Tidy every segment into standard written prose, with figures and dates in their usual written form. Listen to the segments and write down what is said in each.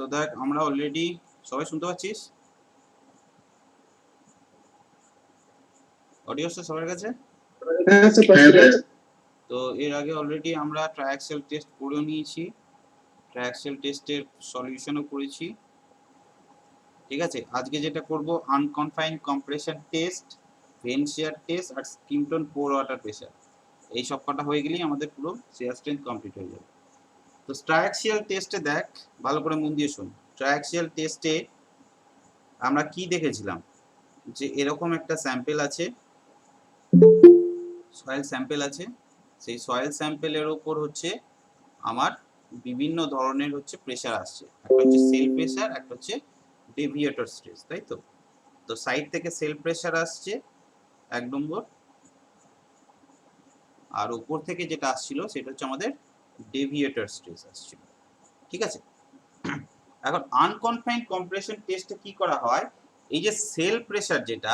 তো দেখ আমরা অলরেডি সবাই শুনতে পাচ্ছিস? অডিও সবার কাছে? তো এর আগে অলরেডি আমরা ট্রায়াক্সেল টেস্ট করে নিয়েছি, ট্রায়াক্সেল টেস্টের সলিউশনও করেছি। ঠিক আছে, আজকে যেটা করব unconfined compression test, vane shear test আর স্কিম টোন পোর ওয়াটার প্রেশার, এই সব কটা হয়ে গেলেই আমাদের পুরো শিয়ার স্ট্রেংথ কমপ্লিট হয়ে যাবে। তো ট্রায়াক্সিয়াল টেস্টে দেখ, ভালো করে মন দিয়ে শুন। ট্রায়াক্সিয়াল টেস্টে আমরা কি দেখেছিলাম, যে এরকম একটা স্যাম্পেল আছে, সয়েল স্যাম্পেল আছে, সেই সয়েল স্যাম্পেলের ওপর হচ্ছে আমার বিভিন্ন ধরনের হচ্ছে প্রেশার আসছে, একটা হচ্ছে সেল প্রেশার, একটা হচ্ছে ডেভিয়েটর স্ট্রেস, তাই তো? তো সাইড থেকে সেল প্রেশার আসছে 1 নম্বর, আর উপর থেকে যেটা আসছিল সেটা হচ্ছে আমাদের ডেভিয়েটর স্ট্রেস আসছিল। ঠিক আছে, এখন আনকনফাইন্ড কম্প্রেশন টেস্টে কি করা হয়, এই যে সেল প্রেশার যেটা,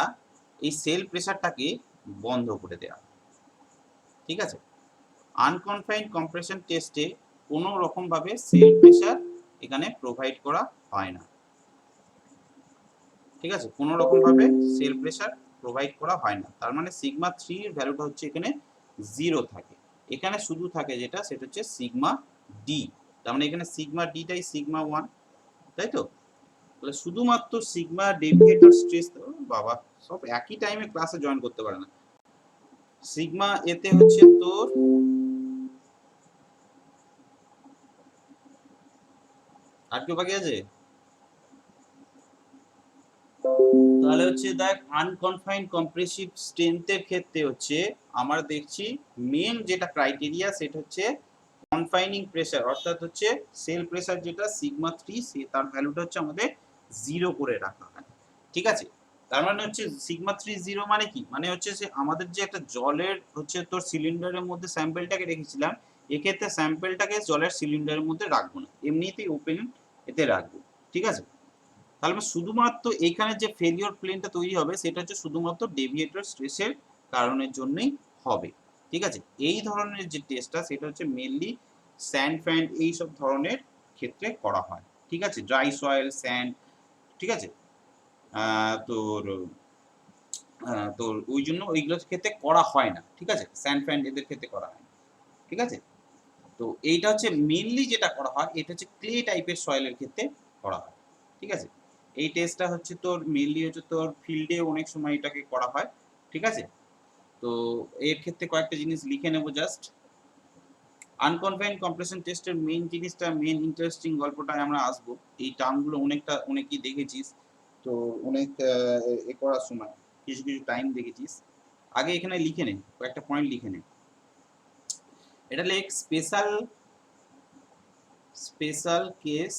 এই সেল প্রেশারটাকে বন্ধ করে দেওয়া। ঠিক আছে, আনকনফাইন্ড কম্প্রেশন টেস্টে কোনো রকম ভাবে সেল প্রেশার এখানে প্রোভাইড করা হয় না। ঠিক আছে, কোনো রকম ভাবে সেল প্রেশার প্রোভাইড করা হয় না, তার মানে সিগমা 3 এর ভ্যালুটা হচ্ছে এখানে 0 থাকে। এখানে শুধু থাকে যেটা, সেটা হচ্ছে সিগমা ডি, তার মানে এখানে সিগমা ডিটাই সিগমা 1, তাই তো? তাহলে শুধুমাত্র সিগমা ডেভিয়েটর স্ট্রেস, বাবা সব একই টাইমে ক্লাসে জয়েন করতে পারে না। সিগমা এতে হচ্ছে তোর আর কেউ বাকি আছে? তাহলে হচ্ছে দেখ, আনকনফাইন্ড কম্প্রেসিভ স্ট্রেংথের ক্ষেত্রে হচ্ছে আমরা দেখছি মেন যেটা ক্রাইটেরিয়া, সেটা হচ্ছে কনফাইনিং প্রেসার, অর্থাৎ হচ্ছে সেল প্রেসার যেটা সিগমা 3, সে তার ভ্যালুটা হচ্ছে আমাদের 0 করে রাখা হয়। ঠিক আছে, তার মানে হচ্ছে সিগমা 3 0 মানে কি, মানে হচ্ছে যে আমাদের যে একটা জলের হচ্ছে তোর সিলিন্ডারের মধ্যে স্যাম্পেলটাকে রেখেছিলাম, এক্ষেত্রে স্যাম্পেলটাকে জলের সিলিন্ডারের মধ্যে রাখবো না, এমনিতেই ওপেন এতে রাখবো। ঠিক আছে, তাহলে শুধুমাত্র এখানে যে ফেলিওর প্লেনটা তৈরি হবে সেটা হচ্ছে শুধুমাত্র ডেভিয়েটর স্ট্রেসের কারণের জন্যই হবে। ঠিক আছে, এই ধরনের যে টেস্টটা সেটা হচ্ছে মেনলি স্যান্ড ফ্যান্ড এই সব ধরনের ক্ষেত্রে করা হয়। ঠিক আছে, ড্রাই সয়েল, স্যান্ড, ঠিক আছে, তোর তোর ওই জন্য ওইগুলোর ক্ষেত্রে করা হয় না। ঠিক আছে, স্যান্ড ফ্যান্ড এদের ক্ষেত্রে করা হয় না। ঠিক আছে, তো এইটা হচ্ছে মেনলি যেটা করা হয়, এটা হচ্ছে ক্লে টাইপের সয়েলের ক্ষেত্রে করা হয়। ঠিক আছে, এই টেস্টটা হচ্ছে তোর মেনলি হচ্ছে তোর ফিল্ডে অনেক সময় এটাকে করা হয়। ঠিক আছে, তো এর ক্ষেত্রে কয়েকটা জিনিস লিখে নেব জাস্ট। আনকনফাইন্ড কম্প্রেশন টেস্টের মেইন জিনিসটা, মেইন ইন্টারেস্টিং গল্পটায় আমরা আসবো। এই টার্মগুলো অনেকেই দেখেছিস, তো অনেক এ করার সময় কিছু কিছু টাইম দেখেছিস। আগে এখানে লিখে নে, কয়েকটা পয়েন্ট লিখে নে। এটা লেখ স্পেশাল কেস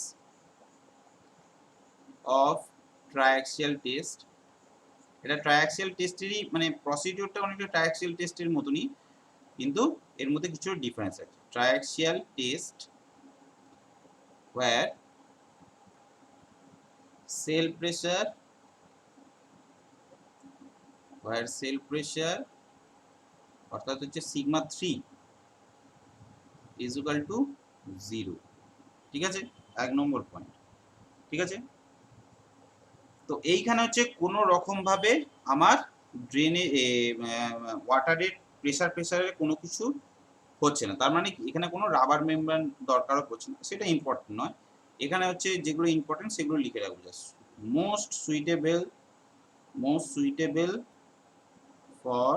অফ ট্রায়াক্সিয়াল টেস্ট। এটা ট্রায়াক্সিয়াল টেস্টেরই মানে প্রসিডিউরটা অনেকটা ট্রায়াক্সিয়াল টেস্টের মতনই, কিন্তু এর মধ্যে কিছু ডিফারেন্স আছে। ট্রায়াক্সিয়াল টেস্ট where cell pressure অর্থাৎ হচ্ছে সিগমা 3 is equal to 0। ঠিক আছে, 1 নম্বর পয়েন্ট। ঠিক আছে, তো এইখানে হচ্ছে কোনো রকম ভাবে আমার ড্রেনে ওয়াটারের প্রেসারের কোনো কিছু হচ্ছে না, তার মানে এখানে কোনো রাবার মেমব্রেন দরকারও পড়ছে না, সেটা ইম্পর্টেন্ট নয়। এখানে হচ্ছে যেগুলো ইম্পর্টেন্ট সেগুলো লিখে রাখবো just. Most suitable for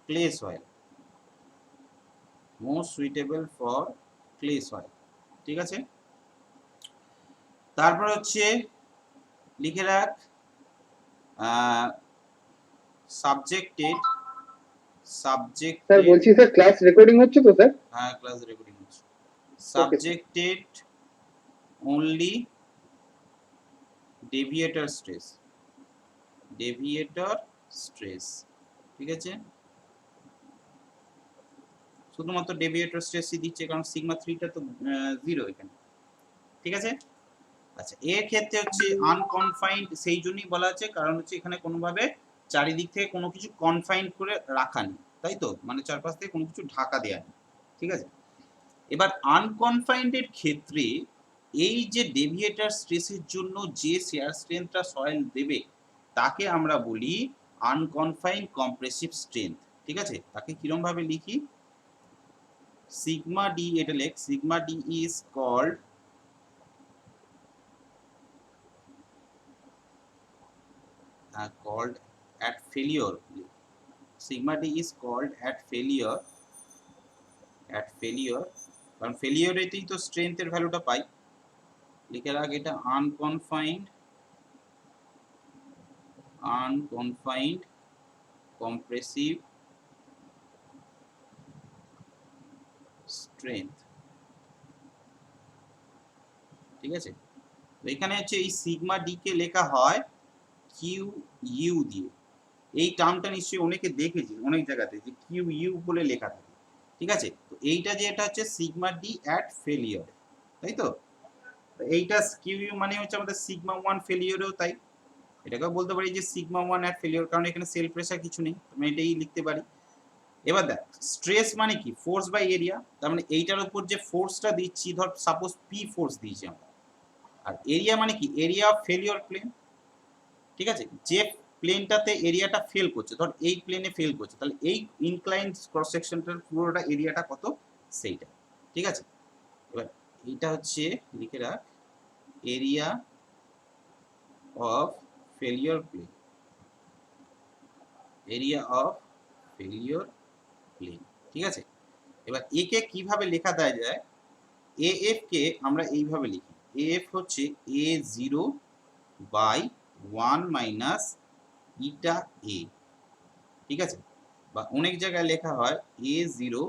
clay soil, most suitable for clay soil. ঠিক আছে, তারপর হচ্ছে লিখে রাখ সাবজেক্টেড স্যার বলছি স্যার ক্লাস রেকর্ডিং হচ্ছে তো স্যার? হ্যাঁ ক্লাস রেকর্ডিং হচ্ছে। Subjected only deviator stress। ঠিক আছে, শুধুমাত্র ডেভিয়েটর স্ট্রেসই দিচ্ছে, কারণ সিগমা 3টা তো 0 এখানে। ঠিক আছে, আচ্ছা এর ক্ষেত্রে হচ্ছে আনকনফাইন্ড সেই জন্যই বলা আছে, কারণ হচ্ছে এখানে কোনোভাবে চারিদিক থেকে কোনো কিছু কনফাইন্ড করে রাখা নেই, তাই তো? মানে চারপাশ থেকে কোনো কিছু ঢাকা দেয়া নেই। ঠিক আছে, এবার আনকনফাইন্ডের ক্ষেত্রে এই যে ডেভিয়েটার স্ট্রেসের জন্য যে শিয়ার স্ট্রেংথটা সয়েল দেবে তাকে আমরা বলি আনকনফাইন্ড কম্প্রেসিভ স্ট্রেংথ। ঠিক আছে, তাকে কিরম ভাবে লিখি, সিগমা ডি, এটা লেখ, sigma D is called at failure, sigma d is called at failure, কারণ ফেলিওরেতেই তো স্ট্রেংথের ভ্যালুটা পাই। লিখে রাখ এটা আনকনফাইন্ড কম্প্রেসিভ স্ট্রেংথ। ঠিক আছে, তো এখানে হচ্ছে এই সিগমা ডি কে লেখা হয় কিউ ইউ দিয়ে। এই টার্মটা নিশ্চয়ই অনেকে দেখেছি অনেক জায়গাতে যে কিউ ইউ বলে লেখা থাকে। ঠিক আছে, তো এইটা যে এটা হচ্ছে সিগমা ডি অ্যাট ফেলিওর, তাই তো? এইটা কিউ ইউ মানে হচ্ছে আমাদের সিগমা ওয়ান ফেলিওরেও তাই, এটাকেও বলতে পারি যে সিগমা ওয়ান অ্যাট ফেলিওর, কারণ এখানে সেল প্রেসার কিছু নেই, আমি এটাই লিখতে পারি। এবার দেখ স্ট্রেস মানে কি, ফোর্স বাই এরিয়া, তার মানে এইটার উপর যে ফোর্সটা দিচ্ছি, ধর সাপোজ পি ফোর্স দিয়েছি আমরা, আর এরিয়া মানে কি, এরিয়া অফ ফেলিওর প্লেন। ঠিক আছে, যে প্লেনটাতে এরিয়াটা ফেল করছে, ধর এই প্লেনে ফেল করছে, তাহলে এই ইনক্লাইন ক্রস সেকশনটার পুরোটা এরিয়াটা কত, সেইটা। ঠিক আছে, এবার এইটা হচ্ছে লিখে রাখ area of failure plane, area of failure plane. ঠিক আছে, এবার একে কিভাবে লেখা দেওয়া যায়, এ এফ কে আমরা এইভাবে লিখি, এ এফ হচ্ছে A zero by one minus eta A. ঠিক আছে, বা অনেক জায়গায় লেখা হয় A zero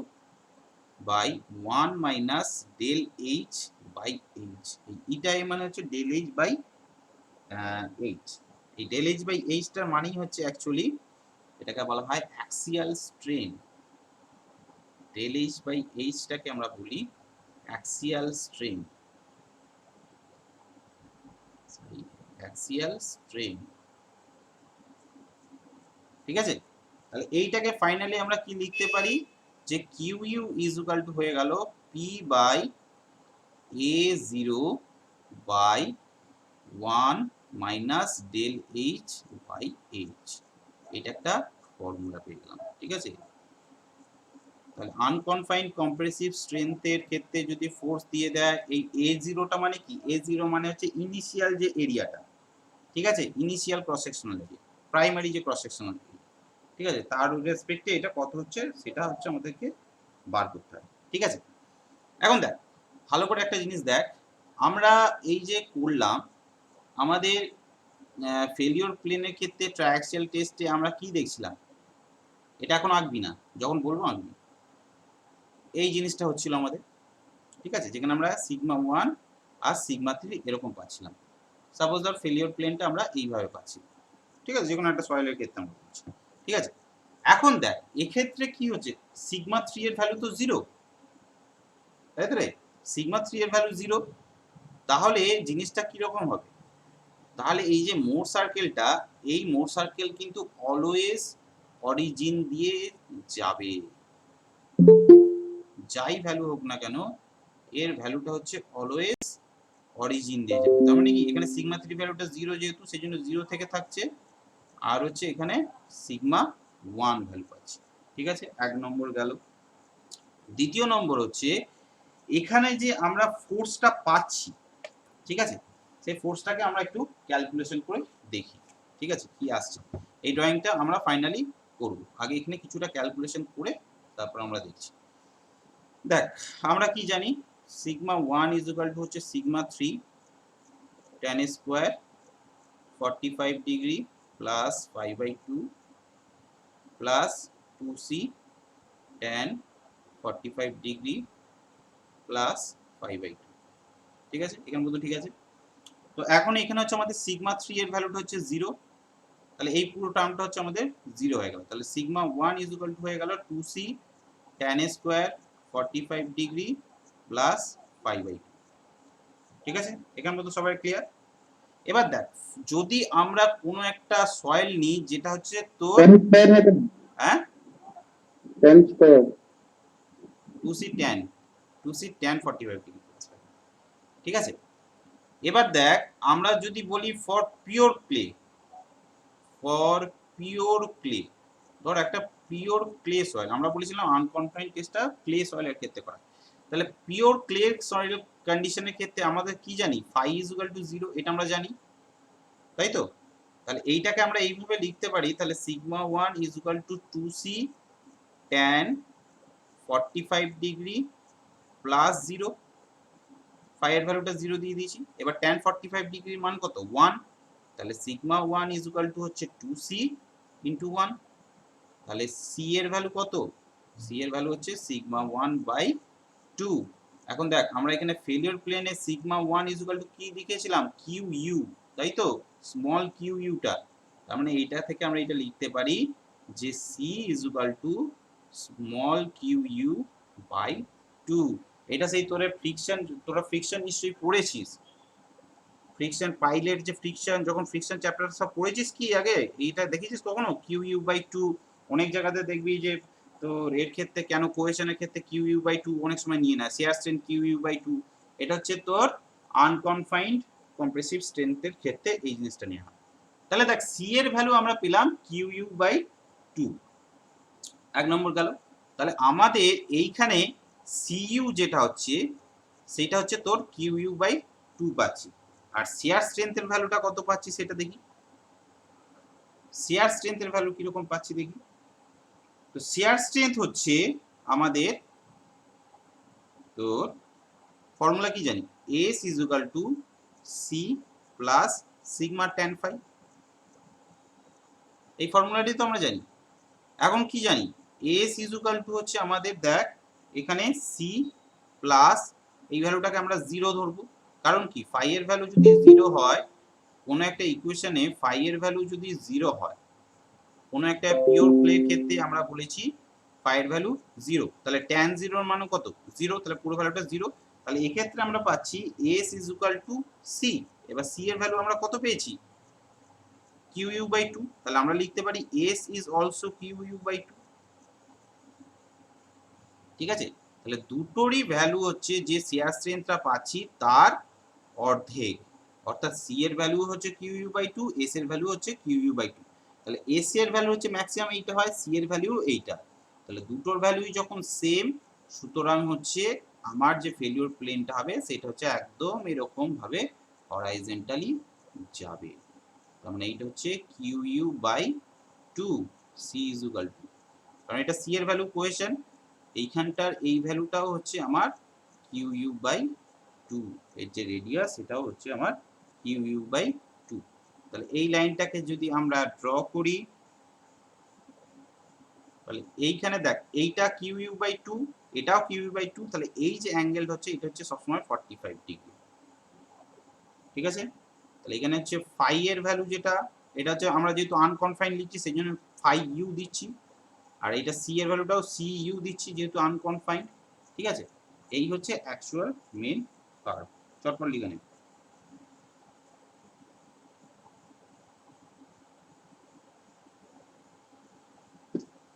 by one minus del H by H. এই ইটা এ মানে হচ্ছে ডেল এইচ বাই এইচ। এই ডেল এইচ বাই এইচটার মানেই হচ্ছে অ্যাকচুয়ালি এটাকে বলা হয় axial strain. Del H by এইচটাকে আমরা বলি অ্যাক্সিয়াল স্ট্রেন, অ্যাক্সিয়াল স্ট্রেন। ঠিক আছে, তাহলে এইটাকে ফাইনালি আমরা কি লিখতে পারি, যে Q U is equal to হয়ে গেল P by A zero by one minus del H by H. এটা একটা ফর্মুলা পেয়ে গেলাম। ঠিক আছে, তাহলে আনকনফাইন্ড কম্প্রেসিভ স্ট্রেংথের ক্ষেত্রে যদি ফোর্স দিয়ে দেয়, এই এ জিরোটা মানে কি, এ জিরো মানে হচ্ছে ইনিশিয়াল যে এরিয়াটা, ঠিক আছে, initial cross sectional area, primary যে ক্রস সেকশনাল এরিয়া, ঠিক আছে, তার রেসপেক্টে এটা কত হচ্ছে সেটা হচ্ছে আমাদেরকে বার করতে হবে। ঠিক আছে, এখন দেখ ভালো করে একটা জিনিস দেখ, আমরা এই যে করলাম আমাদের ফেলিওর প্লেনের ক্ষেত্রে ট্রায়াক্সিয়াল টেস্টে আমরা কি দেখছিলাম, এটা এখন আঁকবি না, যখন বলবো আঁকবি। এই জিনিসটা হচ্ছিল আমাদের, ঠিক আছে, যেখানে আমরা সিগমা ওয়ান আর সিগমা থ্রি এরকম পাচ্ছিলাম। সাপোজ ধর ফেলিওর প্লেনটা আমরা এইভাবে পাচ্ছি, ঠিক আছে, যে কোনো একটা সয়েলের ক্ষেত্রে আমরা পাচ্ছি। ঠিক আছে, এখন দেখ এক্ষেত্রে কি হচ্ছে, সিগমা থ্রি এর ভ্যালু তো জিরো, তাই তো রে, সিগমা থ্রি এর ভ্যালু জিরো, তাহলে জিনিসটা কিরকম হবে, তাহলে এই যে মোর সার্কেলটা, এই মোর সার্কেল কিন্তু অলওয়েজ অরিজিন দিয়ে যাবে, যাই ভ্যালু হোক না কেন এর ভ্যালুটা হচ্ছে অলওয়েজ অরিজিন দিয়ে যাবে। তার মানে কি এখানে সিগমা থ্রি ভ্যালুটা জিরো, যেহেতু সেই জন্য জিরো থেকে থাকছে, আর হচ্ছে এখানে সিগমা ওয়ান ভ্যালু পাচ্ছি। ঠিক আছে, এক নম্বর গেল। দ্বিতীয় নম্বর হচ্ছে এখানে যে আমরা ফোর্সটা পাচ্ছি, ঠিক আছে, সেই ফোর্সটাকে আমরা একটু ক্যালকুলেশন করে দেখি। ঠিক আছে, কি আসছে, এই ড্রয়িংটা আমরা ফাইনালি করব, আগে এখানে কিছুটা ক্যালকুলেশন করে তারপর আমরা দেখছি। দেখ আমরা কি জানি, sigma one is equal to হচ্ছে sigma three tan square 45 degree plus 5/2 plus 2c tan 45 degree plus 5/2। ঠিক আছে, এখানে পর্যন্ত ঠিক আছে। তো এখন এখানে হচ্ছে আমাদের সিগমা থ্রি এর ভ্যালুটা হচ্ছে জিরো, তাহলে এই পুরো টার্মটা হচ্ছে আমাদের জিরো হয়ে গেল। তাহলে sigma one is equal to হয়ে গেল 2c tan square 45 degree plus 5/2। ঠিক আছে, এখানে পর্যন্ত সবাই ক্লিয়ার। এবার দেখ যদি আমরা কোনো একটা সয়েল নিই যেটা হচ্ছে তোর হ্যাঁ 2c tan 45 ডিগ্রি, ঠিক আছে, এবার দেখ আমরা যদি বলি for pure clay, for pure clay, ধর একটা পিওর ক্লে সয়েল, আমরা বলেছিলাম আনকনফাইন্ড কেসটা ক্লে সয়েলের ক্ষেত্রে করা, তাহলে পিওর ক্লে সয়েল কন্ডিশনের ক্ষেত্রে আমাদের কি জানি, ফাই ইজ ইকুয়াল টু 0, এটা আমরা জানি, তাই তো? তাহলে এইটাকে আমরা এইভাবে লিখতে পারি, তাহলে sigma 1 is equal to 2c tan 45 degree plus 0, phi এর ভ্যালুটা 0 দিয়ে দিয়েছি। এবার tan 45 ডিগ্রির মান কত, 1, তাহলে সিগমা 1 ইজ ইকুয়াল টু হচ্ছে 2c ইন্টু 1, তাহলে c এর ভ্যালু কত, c এর ভ্যালু হচ্ছে সিগমা 1 বাই 2। এখন দেখ আমরা এখানে ফেলিওর প্লেনে সিগমা 1 ইজ ইকুয়াল টু কি লিখেছিলাম, কিউ ইউ, তাই তো, স্মল কিউ ইউটা, তার মানে এইটা থেকে আমরা এটা লিখতে পারি যে c is equal to small Q U by 2। এটা সেই তোরা ফ্রিকশন নিশ্চয়ই পড়েছিস, ফ্রিকশন পাইলের যে ফ্রিকশন, যখন ফ্রিকশন চ্যাপ্টার সব পড়েছিস কি আগে, এইটা দেখেছিস কখনো, কিউ ইউ বাই 2, অনেক জায়গাতে দেখবি যে তোর এর ক্ষেত্রে কেন কোহেশনের ক্ষেত্রে কিউ ইউ বাই 2 অনেক সময় নিয়ে নেয়, shear strength Q U by 2, এটা হচ্ছে তোর আনকনফাইন্ড কম্প্রেসিভ স্ট্রেন্থের ক্ষেত্রে এই জিনিসটা নেওয়া হয়। তাহলে দেখ সি এর ভ্যালু আমরা পেলাম কিউ ইউ বাই 2, এক নম্বর গেল। তাহলে আমাদের এইখানে সিইউ যেটা হচ্ছে সেটা হচ্ছে তোর কিউ ইউ বাই 2 পাচ্ছি, আর শেয়ার স্ট্রেংথের ভ্যালুটা কত পাচ্ছি সেটা দেখি, শেয়ার স্ট্রেংথের ভ্যালু কিরকম পাচ্ছি দেখি। তো শেয়ার স্ট্রেংথ হচ্ছে আমাদের তোর ফর্মুলা কি জানি, S is equal to C plus sigma tan phi, এই ফর্মুলাটি তো আমরা জানি। এখন কি জানি, এস ইজ ইকুয়াল টু হচ্ছে আমাদের দেখ এখানে সি প্লাস এই ভ্যালুটাকে আমরা 0 ধরবো, কারণ কি ফাই এর ভ্যালু যদি 0 হয়, কোনো একটা ইকুয়েশনে ফাই এর ভ্যালু যদি 0 হয়, কোনো একটা পিওর প্লে ক্ষেত্রে আমরা বলেছি ফাই এর ভ্যালু 0, তাহলে tan 0 এর মানও কত, 0, তাহলে পুরো ভ্যালুটা 0, তাহলে এই ক্ষেত্রে আমরা পাচ্ছি s is equal to C. এবার সি এর ভ্যালু আমরা কত পেয়েছি, কিউ ইউ বাই 2, তাহলে আমরা লিখতে পারি s is also Q U by 2, ঠিক আছে? তাহলে দুটোরই ভ্যালু হচ্ছে যে শেয়ার স্ট্রেংথটা পাচ্ছি তার অর্ধেক, অর্থাৎ সি এর ভ্যালু হচ্ছে কিউ ইউ বাই 2, এস এর ভ্যালু হচ্ছে কিউ ইউ বাই 2, তাহলে এস এর ভ্যালু হচ্ছে ম্যাক্সিমাম এইটা হয়, সি এর ভ্যালু এইটা, তাহলে দুটোর ভ্যালুই যখন সেম, সুতরাং হচ্ছে আমার যে ফেলিওর প্লেনটা হবে সেটা হচ্ছে একদম এরকম ভাবে হরাইজন্টালি যাবে, তার মানে এইটা হচ্ছে Q U by 2 C is equal to, কারণ এটা সি এর ভ্যালু কোয়েশন, এইখানটার এই ভ্যালুটাও হচ্ছে আমার কিউ ইউ বাই 2, এর যে রেডিয়াস সেটাও হচ্ছে আমার কিউ ইউ বাই 2। তাহলে এই লাইনটাকে যদি আমরা ড্র করি, তাহলে এইখানে দেখ এইটা কিউ ইউ বাই 2, এটাও কিউ ইউ বাই 2, তাহলে এই যে অ্যাঙ্গেলটা হচ্ছে এটা হচ্ছে সবসময় 45 ডিগ্রি, ঠিক আছে? তাহলে এখানে হচ্ছে ফাই এর ভ্যালু যেটা, এটা হচ্ছে আমরা যেহেতু আনকনফাইন্ড লিখছি সেই জন্য ফাই ইউ দিচ্ছি, আর এটা সি এর ভ্যালুটাও সি ইউ দিচ্ছি যেহেতু আনকনফাইন্ড, ঠিক আছে? এই হচ্ছে অ্যাকচুয়াল মেন কার্ভ, চটপট লিখে নেব।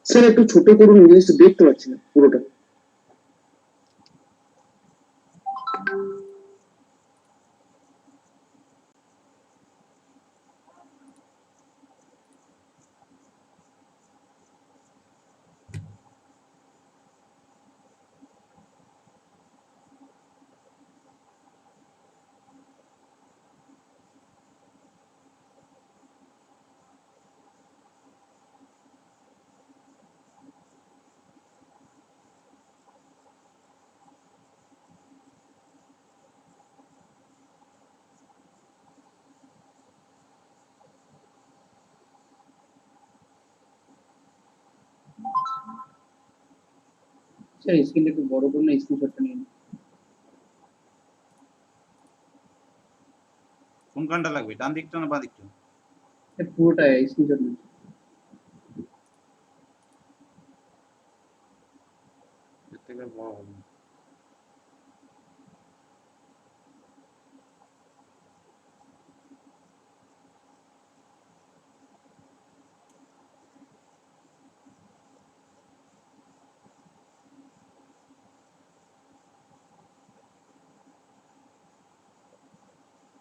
স্যার একটু ছোট করুন, জিনিসটা দেখতে পাচ্ছি না পুরোটা। স্যার স্ক্রিনটা একটু বড় করুন না, স্ক্রিনশটটা নিন। কোনখানটা লাগবে, ডান দিকটা না বাঁ দিকটা? পুরোটা স্ক্রিনশট নিন। এর থেকে বড় হবে।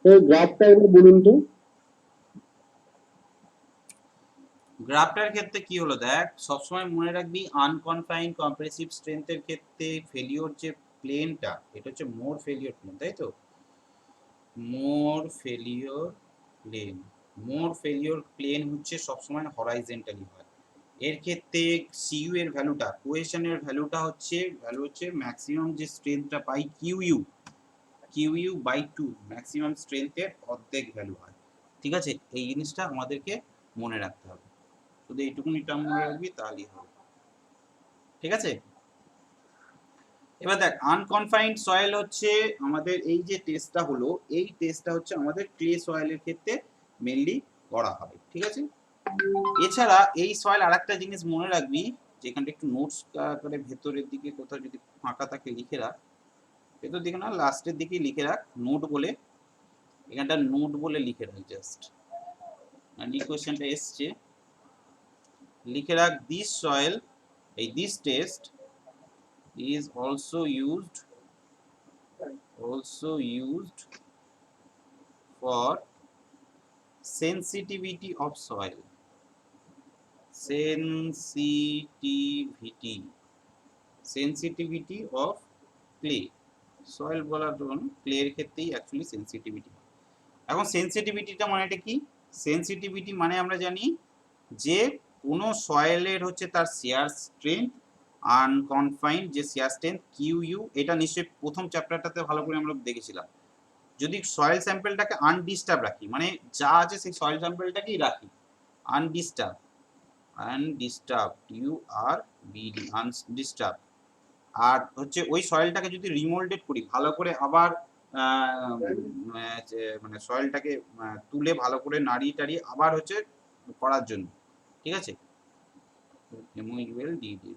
তো গ্রাফটা একবার বলুন তো। গ্রাফটার ক্ষেত্রে কি হলো দেখ, সবসময় মনে রাখবি আনকনফাইন্ড কম্প্রেসিভ স্ট্রেংথের ক্ষেত্রে ফেলিওর যে প্লেনটা, এটা হচ্ছে মোর ফেলিওর প্লেন, তাই তো? মোর ফেলিওর প্লেন, মোর ফেলিওর প্লেন হচ্ছে সবসময় হরাইজন্টালি হয়। এর ক্ষেত্রে সিইউ এর ভ্যালুটা, কোয়েশনের ভ্যালুটা হচ্ছে ম্যাক্সিমাম যে স্ট্রেংথটা পাই কিউ বাই 2, ম্যাক্সিমাম স্ট্রেংথের অর্ধেক ভ্যালু হয়। ঠিক আছে, এই জিনিসটা আমাদেরকে মনে রাখতে হবে, শুধু এইটুকুনি টার্ম মনে রাখবি তাহলেই হবে। ঠিক আছে, এবার দেখ আনকনফাইন্ড সয়েল হচ্ছে আমাদের এই যে টেস্টটা হলো, এই টেস্টটা হচ্ছে আমাদের ক্লে সয়েলের ক্ষেত্রে মেনলি করা হয়। ঠিক আছে, এছাড়া এই সয়েল আরেকটা জিনিস মনে রাখবি, যেখানটা একটু নোটস করে ভেতরের দিকে কোথাও যদি ফাঁকা থাকে লিখে রাখ, ভেতর দিকে না লাস্টের দিকে লিখে রাখ নোট বলে, এখানটা নোট বলে লিখে রাখ জাস্ট, আর ইকুয়েশনটা এসছে লিখে রাখ, দিস সয়েল এই this test is also used for sensitivity of soil, sensitivity of clay, soil বলার ধরুন ক্লে এর ক্ষেত্রেই অ্যাকচুয়ালি সেন্সিটিভিটি। এখন সেন্সিটিভিটিটা মানেটা কি? সেন্সিটিভিটি মানে আমরা জানি যে কোনো সয়েলের হচ্ছে তার শিয়ার স্ট্রেংথ, আনকনফাইন্ড যে শিয়ার স্ট্রেংথ কিউ ইউ, এটা নিশ্চয়ই প্রথম চ্যাপ্টারটাতে ভালো করে আমরা দেখেছিলাম। যদি সয়েল স্যাম্পেলটাকে আনডিস্টার্ব রাখি, মানে যা আছে সেই সয়েল স্যাম্পেলটাকেই রাখি আনডিস্টার্ব ইউ আর বিডি আনডিস্টার্ব, আর হচ্ছে ওই সয়েলটাকে যদি রিমোল্ডেড করি ভালো করে, আবার মানে সয়েলটাকে তুলে ভালো করে নাড়িয়ে টাড়িয়ে আবার হচ্ছে করার জন্য, ঠিক আছে,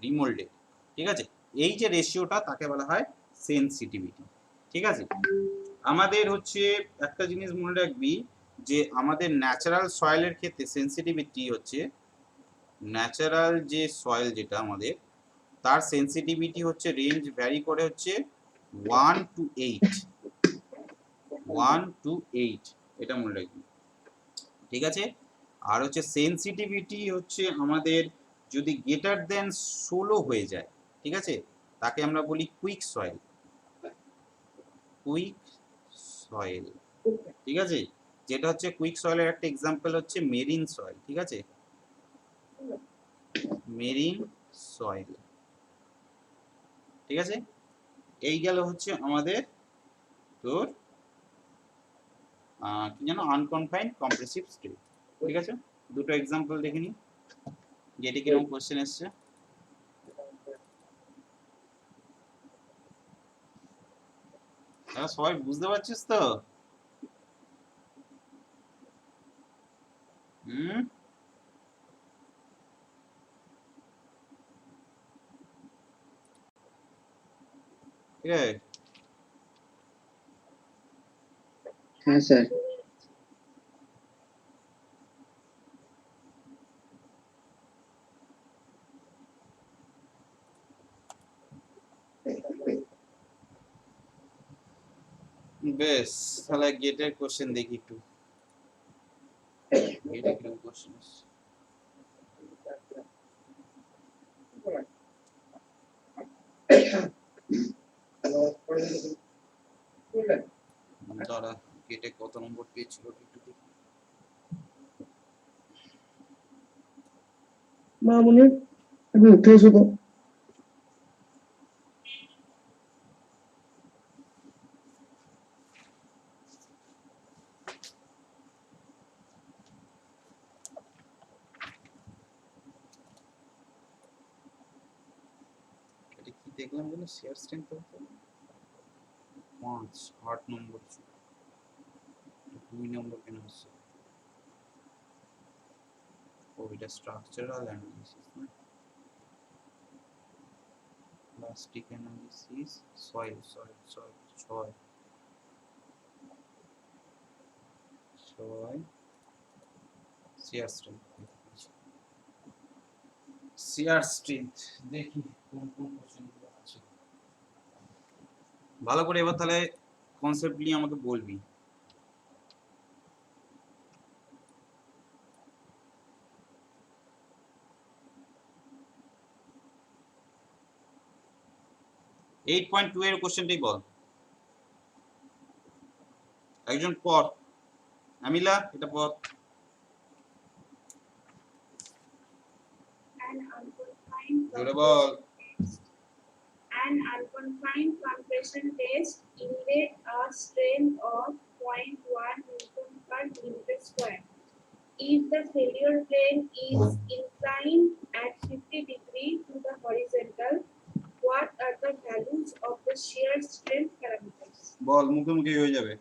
রিমোল্ডেড, ঠিক আছে, এই যে রেশিওটা তাকে বলা হয় সেন্সিটিভিটি। ঠিক আছে, আমাদের হচ্ছে একটা জিনিস মনে রাখবি যে আমাদের ন্যাচারাল সয়েলের ক্ষেত্রে সেন্সিটিভিটি হচ্ছে, ন্যাচারাল যে সয়েল যেটা আমাদের, তার সেন্সিটিভিটি হচ্ছে রেঞ্জ ভ্যারি করে হচ্ছে 1 to 8, এটা মনে রাখবি। ঠিক আছে, আর হচ্ছে সেন্সিটিভিটি হচ্ছে আমাদের যদি গ্রেটার দেন 16 হয়ে যায়, ঠিক আছে, তাকে আমরা বলি কুইক সয়েল, ঠিক আছে, যেটা হচ্ছে কুইক সয়েলের একটা এক্সাম্পল হচ্ছে মেরিন সয়েল। ঠিক আছে, মেরিন সয়েল, ঠিক আছে, এই গেল হচ্ছে আমাদের তোর কি জানো আনকনফাইন্ড কম্প্রেসিভ স্ট্রেট। ঠিক আছে, দুটো এক্সাম্পল দেখে নি, যেটা কিরকম কোশ্চেন এসছে। সবাই বুঝতে পারছিস তো? হুম, ঠিক আছে, হ্যাঁ স্যার। বেশ, তাহলে গেটের কোশ্চেন দেখি একটু, গেটে কিরকম কোশ্চেন এসছে। দাঁড়া, গেটে কত নম্বর পেয়েছিল একটু দেখি। মামুনি তুমি উঠে এসো তো। এটা কি দেখলাম যেন, শেয়ার স্ট্রেংথ 8 নম্বর ছিল, 2 নম্বর কেন হচ্ছে? ও এটা স্ট্রাকচারাল অ্যানালিসিস না, plastic analysis, soil 6 share strength দেখি কোন কোন কোশ্চেনগুলো আছে ভালো করে। এবার তাহলে কনসেপ্টলি আমাকে বলবি। 8.2 এর কোশ্চেনটাই বল একজন পড় আমিলা এটা পড় An unconfined জোরে বল An unconfined compression test yielded a strength of 0.1 Newton per millimeter square. If the failure plane is inclined at 50 degrees to the horizontal, what are the values of the shear strength parameters? বল মুখোমুখি হয়ে যাবে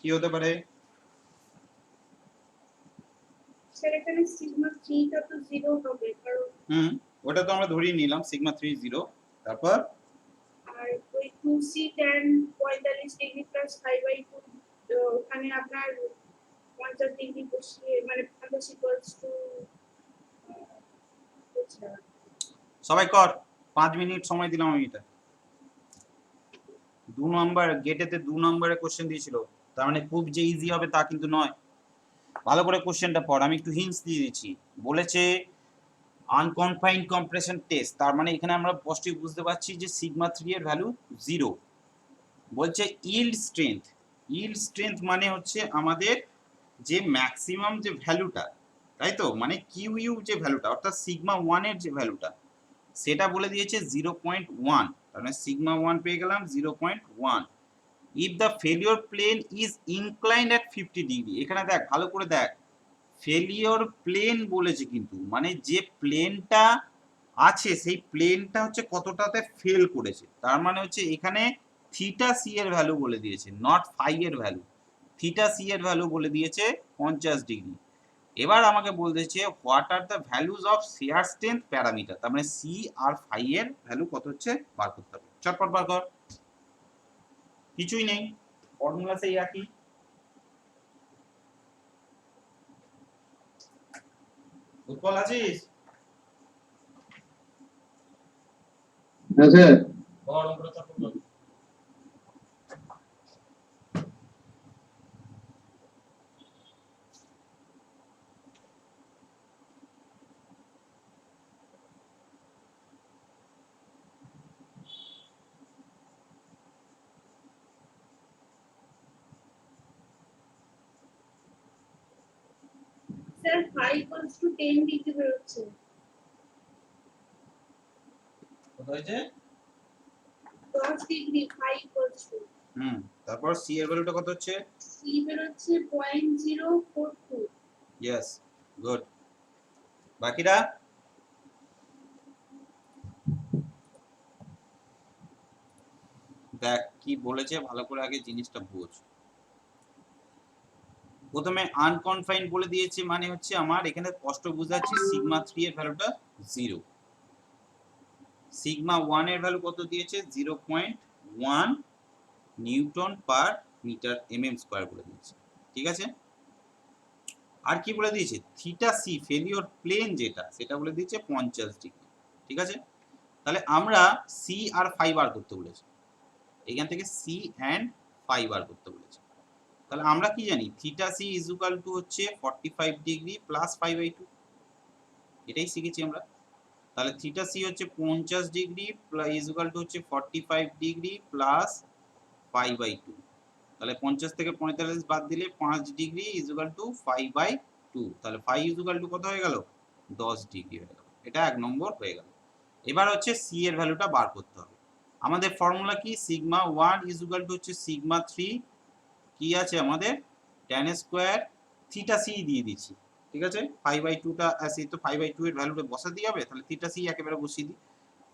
কি হতে পারে sir এখানে sigma 3 টা তো 0 হবে কারণ ওটা তো আমরা ধরেই নিলাম সিগমা 3 0 তারপর আর ওই 2c tan 45 ডিগ্রি প্লাস 5/2 ওখানে আপনার 50 ডিগ্রি বসিয়ে মানে 50 ইকুয়ালস টু সবাই কর 5 মিনিট সময় দিলাম আমি এটা 2 নাম্বার গেটেতে 2 নম্বরের কোশ্চেন দিয়েছিল তার মানে খুব যে ইজি হবে তা কিন্তু নয় ভালো করে কোশ্চেনটা পড় আমি একটু হিন্টস দিয়ে দিচ্ছি বলেছে আনকনফাইন্ড কম্প্রেশন টেস্ট তার মানে এখানে আমরা স্পষ্টই বুঝতে পারছি যে সিগমা 3 এর ভ্যালু 0 বলছে ইল্ড স্ট্রেংথ মানে হচ্ছে আমাদের যে ম্যাক্সিমাম যে ভ্যালুটা তাই তো মানে কিউ ইউ যে ভ্যালুটা অর্থাৎ সিগমা 1 এর যে ভ্যালুটা সেটা বলে দিয়েছে 0.1 তার মানে সিগমা 1 পেয়ে গেলাম 0.1 if the failure plane is inclined at 50 degree এখানে দেখ ভালো করে দেখ ফেলিওর প্লেন বলেছে কিন্তু মানে যে প্লেনটা আছে সেই প্লেনটা হচ্ছে কতটাতে ফেল করেছে তার মানে হচ্ছে এখানে থিটা সি এর ভ্যালু বলে দিয়েছে নট ফাই এর ভ্যালু থিটা সি এর ভ্যালু বলে দিয়েছে 50 ডিগ্রি এবার আমাকে বলতেছে what are the values of sheer strength parameter তার মানে সি আর ফাই এর ভ্যালু কত হচ্ছে বার করতে হবে চটপট বার কর কিছুই নেই ফর্মুলা সেই একই উৎপল আছিস হ্যাঁ স্যার বড় অঙ্কটা চটপট কর স্যার 5 ইকুয়ালস টু 10 ডিগ্রি বেরোচ্ছে কত হয়েছে 10 ডিগ্রি 5 ইকুয়ালস টু তারপর সি এর ভ্যালুটা কত হচ্ছে সি বেরোচ্ছে 0.042 ইয়েস গুড বাকিরা দেখ কি বলেছে ভালো করে আগে জিনিসটা বোঝ প্রথমে আনকনফাইন্ড বলে দিয়েছে মানে হচ্ছে আমার এখানে স্পষ্ট বুঝাচ্ছি সিগমা 3 এর ভ্যালুটা 0 সিগমা 1 এর ভ্যালু কত দিয়েছে 0.1 newton per metre MM square বলে দিয়েছে ঠিক আছে আর কি বলে দিয়েছে থিটা সি ফেলিওর প্লেন যেটা সেটা বলে দিয়েছে 50 ডিগ্রি ঠিক আছে তাহলে আমরা সি আর ফাই বার করতে বলেছি এখান থেকে সি এন্ড ফাই বার করতে বলেছি তাহলে আমরা কি জানি theta C is equal to হচ্ছে 45 ডিগ্রি প্লাস 5/2 এটাই শিখেছি আমরা তাহলে থিটা সি হচ্ছে 50 ডিগ্রি ইজ ইকুয়াল টু হচ্ছে 45 ডিগ্রি প্লাস 5/2 তাহলে 50 থেকে 45 বাদ দিলে 5 ডিগ্রি ইজ ইকুয়াল টু 5/2 তাহলে 5 ইজ ইকুয়াল টু কত হয়ে গেল 10 ডিগ্রি হয়ে গেল এটা এক নম্বর হয়ে গেল এবার হচ্ছে সি এর ভ্যালুটা বার করতে হবে আমাদের ফর্মুলা কি সিগমা 1 ইজ ইকুয়াল টু হচ্ছে সিগমা 3 কি আছে আমাদের tan স্কয়ার থিটা সি দিয়ে দিচ্ছি ঠিক আছে 5/2 টা আছে তো 5/2 এর ভ্যালুটা বসা দিয়ে হবে তাহলে থিটা সি একেবারে বসিয়ে দিই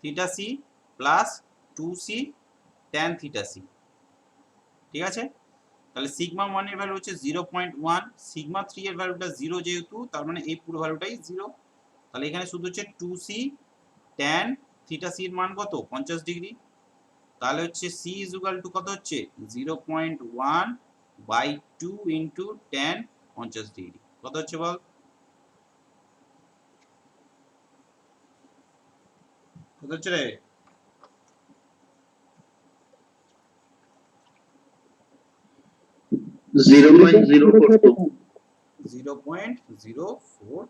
theta C plus 2c tan theta C ঠিক আছে তাহলে সিগমা 1 এর ভ্যালু হচ্ছে 0.1 সিগমা 3 এর ভ্যালুটা 0 যেহেতু তার মানে এই পুরো ভ্যালুটাই 0 তাহলে এখানে শুধু হচ্ছে 2c tan থিটা সি এর মান কত 50 ডিগ্রি তাহলে হচ্ছে c ইজ ইকুয়াল টু কত হচ্ছে 0.1/2 ইনটু tan 50 ডিগ্রি কত হচ্ছে বল কত হচ্ছে রে 0.04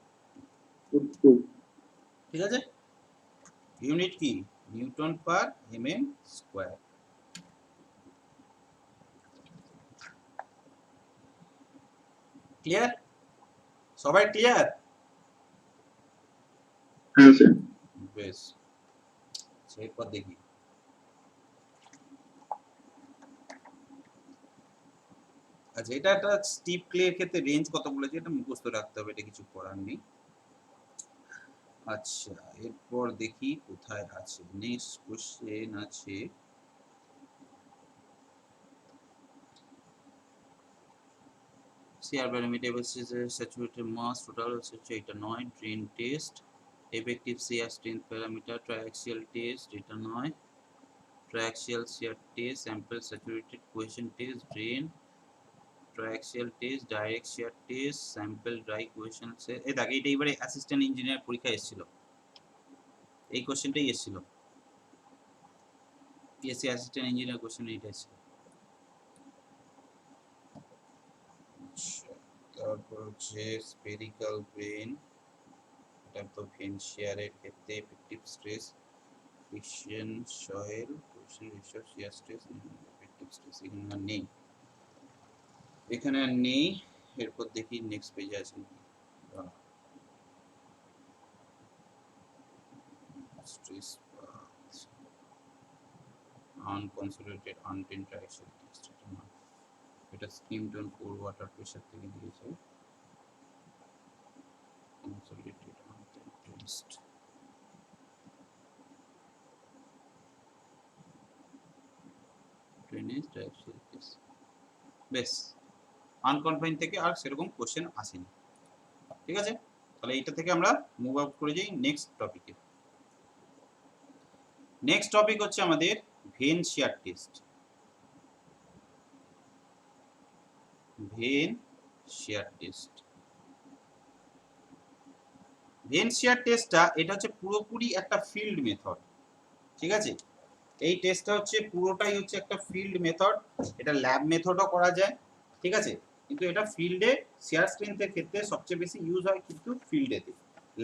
ঠিক আছে ইউনিট কি নিউটন পার mm স্কয়ার। ক্লিয়ার? সবাই ক্লিয়ার? হ্যাঁ স্যার। বেশ, এরপর দেখি আচ্ছা, এটা একটা স্টিপ ক্লের ক্ষেত্রে রেঞ্জ কত বলেছে, এটা মুখস্থ রাখতে হবে, এটা কিছু করার নেই। আচ্ছা, এরপর দেখি কোথায় আছে। নেক্সট কোশ্চেন আছে CR parameter versus saturated mass total হচ্ছে এটা নয়। Drain test, effective shear strength parameter, triaxial test এটা নয়। triaxial shear test, sample saturated cohesion test, drain, triaxial test, direct shear test, sample dry cohesion test। এই দেখ, এইটা এবারে assistant engineer পরীক্ষায় এসেছিল, এই কোশ্চেনটাই এসেছিল, পিএসসি অ্যাসিস্ট্যান্ট ইঞ্জিনিয়ার কোশ্চেন এইটা এসেছিল। তারপর হচ্ছে স্পেরিক্যাল ব্রেন, এটা তো ভেন শেয়ারের ক্ষেত্রে effective stress, fiction soil, question research shear stress, effective stress এখানে আর নেই, এখানে আর নেই। এরপর দেখি নেক্সট পেজে আছে স্ট্রেস আনকনসোলিডেটেড আনড্রেনড ট্রায়াক্সিয়াল টেস্ট, এটা না, এটা স্কিম টোন কোর ওয়াটার প্রেসার থেকে দিয়েছে। Consolidated undrained test, drainage triaxial test. বেশ, আনকনফাইন থেকে আর সেরকম কোশ্চেন আসেনি, ঠিক আছে। তাহলে এইটা থেকে আমরা মুভ আউট করে যাই নেক্সট টপিকে। নেক্সট টপিক হচ্ছে আমাদের vane shear test. Vane shear test, vane shear টেস্টটা এটা হচ্ছে পুরোপুরি একটা ফিল্ড মেথড, ঠিক আছে। এই টেস্টটা হচ্ছে পুরোটাই হচ্ছে একটা ফিল্ড মেথড, এটা ল্যাব মেথডও করা যায়, ঠিক আছে, কিন্তু এটা ফিল্ডে শিয়ার স্ট্রেংথের ক্ষেত্রে সবচেয়ে বেশি ইউজ হয় কিন্তু ফিল্ডেতে।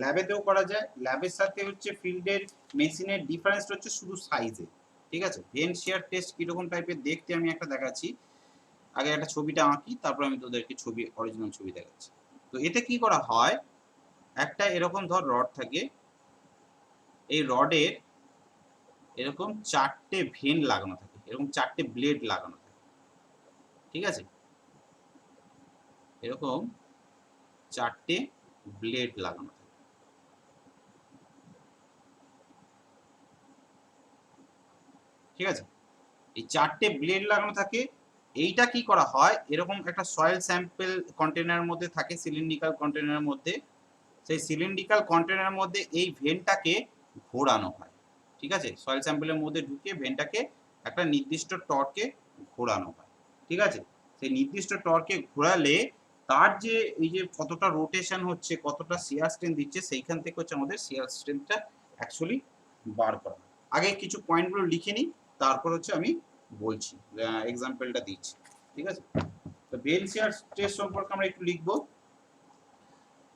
ল্যাবেতেও করা যায়, ল্যাবের সাথে হচ্ছে ফিল্ডের মেশিনের ডিফারেন্সটা হচ্ছে শুধু সাইজে, ঠিক আছে। ভেন শিয়ার টেস্ট কিরকম টাইপের দেখতে আমি একটা দেখাচ্ছি, আগে একটা ছবিটা আঁকি, তারপর আমি তোদেরকে ছবি, অরিজিনাল ছবি দেখাচ্ছি। তো এতে কি করা হয়, একটা এরকম ধর রড থাকে, এই রডের এরকম চারটে ভেন লাগানো থাকে, এরকম চারটে ব্লেড লাগানো থাকে, ঠিক আছে, এরকম চারটে ব্লেড লাগানো থাকে, ঠিক আছে। এই চারটে ব্লেড লাগানো থাকে, এইটা কি করা হয়, এরকম একটা সয়েল স্যাম্পল কন্টেনারের মধ্যে থাকে, সিলিন্ড্রিক্যাল কন্টেনারের মধ্যে, সেই সিলিন্ড্রিক্যাল কন্টেনারের মধ্যে এই ভেনটাকে ঘোরানো হয়, ঠিক আছে। সয়েল স্যাম্পলের মধ্যে ঢুকে ভেনটাকে একটা নির্দিষ্ট টর্কে ঘোরানো হয়, ঠিক আছে। সেই নির্দিষ্ট টর্কে ঘোরালে তার যে এই যে কতটা রোটেশন হচ্ছে, কতটা শিয়ার স্ট্রেন্থ দিচ্ছে, সেইখান থেকে হচ্ছে আমাদের শিয়ার স্ট্রেন্থটা অ্যাকচুয়ালি বার করা হয়। আগে কিছু পয়েন্টগুলো লিখে নিই, তারপর হচ্ছে আমি বলছি, এক্সাম্পলটা দিচ্ছি, ঠিক আছে। তো ভেন শিয়ার টেস্ট সম্পর্কে আমরা একটু লিখবো।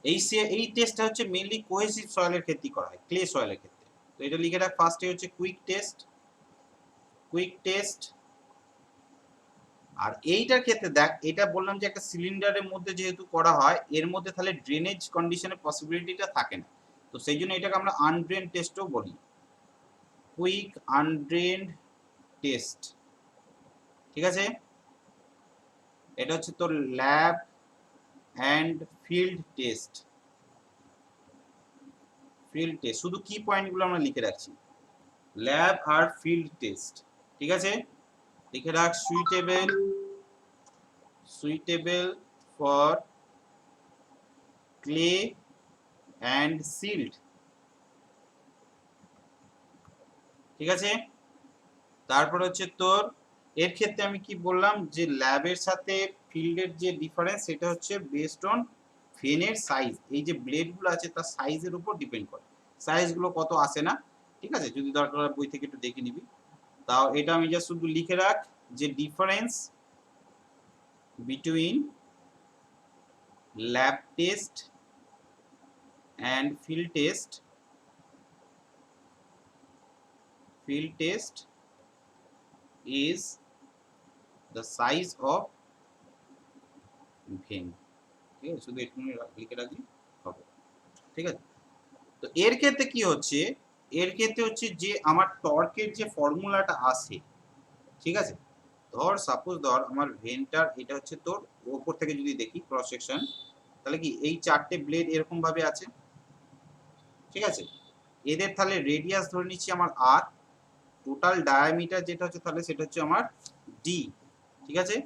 এই টেস্টটা হচ্ছে মেইনলি কোহেসিভ সয়েলের ক্ষেত্রে করা হয়, ক্লে সয়েলের ক্ষেত্রে। তো এটা লিখে রাখ, ফার্স্টে হচ্ছে কুইক টেস্ট, কুইক টেস্ট। আর এইটার ক্ষেত্রে দেখ, এটা বললাম যে একটা সিলিন্ডারের মধ্যে যেহেতু করা হয়, এর মধ্যে তাহলে ড্রেনেজ কন্ডিশনের পসিবিলিটিটা থাকে না, তো সেই জন্য এটাকে আমরা আনড্রেন টেস্টও বলি, কুইক আনড্রেনড টেস্ট, ঠিক আছে। এটা হচ্ছে তোর lab and field test. Field test শুধু কি পয়েন্টগুলো আমরা লিখে রাখছি, ল্যাব আর ফিল্ড টেস্ট, ঠিক আছে। লিখে রাখ, suitable for clay and silt, ঠিক আছে। তারপর হচ্ছে তোর এর ক্ষেত্রে আমি কি বললাম, যে ল্যাবের সাথে ফিল্ডের যে ডিফারেন্স সেটা হচ্ছে বেসড অন ভেনের সাইজ, এই যে ব্লেডগুলো আছে তার সাইজের উপর ডিপেন্ড করে, সাইজগুলো কত আসে না, ঠিক আছে। যদি দরকার বই থেকে একটু দেখে নিবি, তাও এটা আমি জাস্ট শুধু লিখে রাখ যে difference between lab test and field test field test is the size of vein, ঠিক আছে, শুধু একটু লিখে রাখি হবে, ঠিক আছে। তো এর ক্ষেত্রে কি হচ্ছে, এর ক্ষেত্রে হচ্ছে যে আমার টর্কের যে ফর্মুলাটা আসে, ঠিক আছে, ধর সাপোজ ধর আমার ভেনটার এটা হচ্ছে তোর ওপর থেকে যদি দেখি ক্রস সেকশন, তাহলে কি এই চারটে ব্লেড এরকম ভাবে আছে, ঠিক আছে, এদের তাহলে রেডিয়াস ধরে নিচ্ছি আমার আর, টোটাল ডায়ামিটার যেটা হচ্ছে তাহলে সেটা হচ্ছে আমার ডি, ঠিক আছে।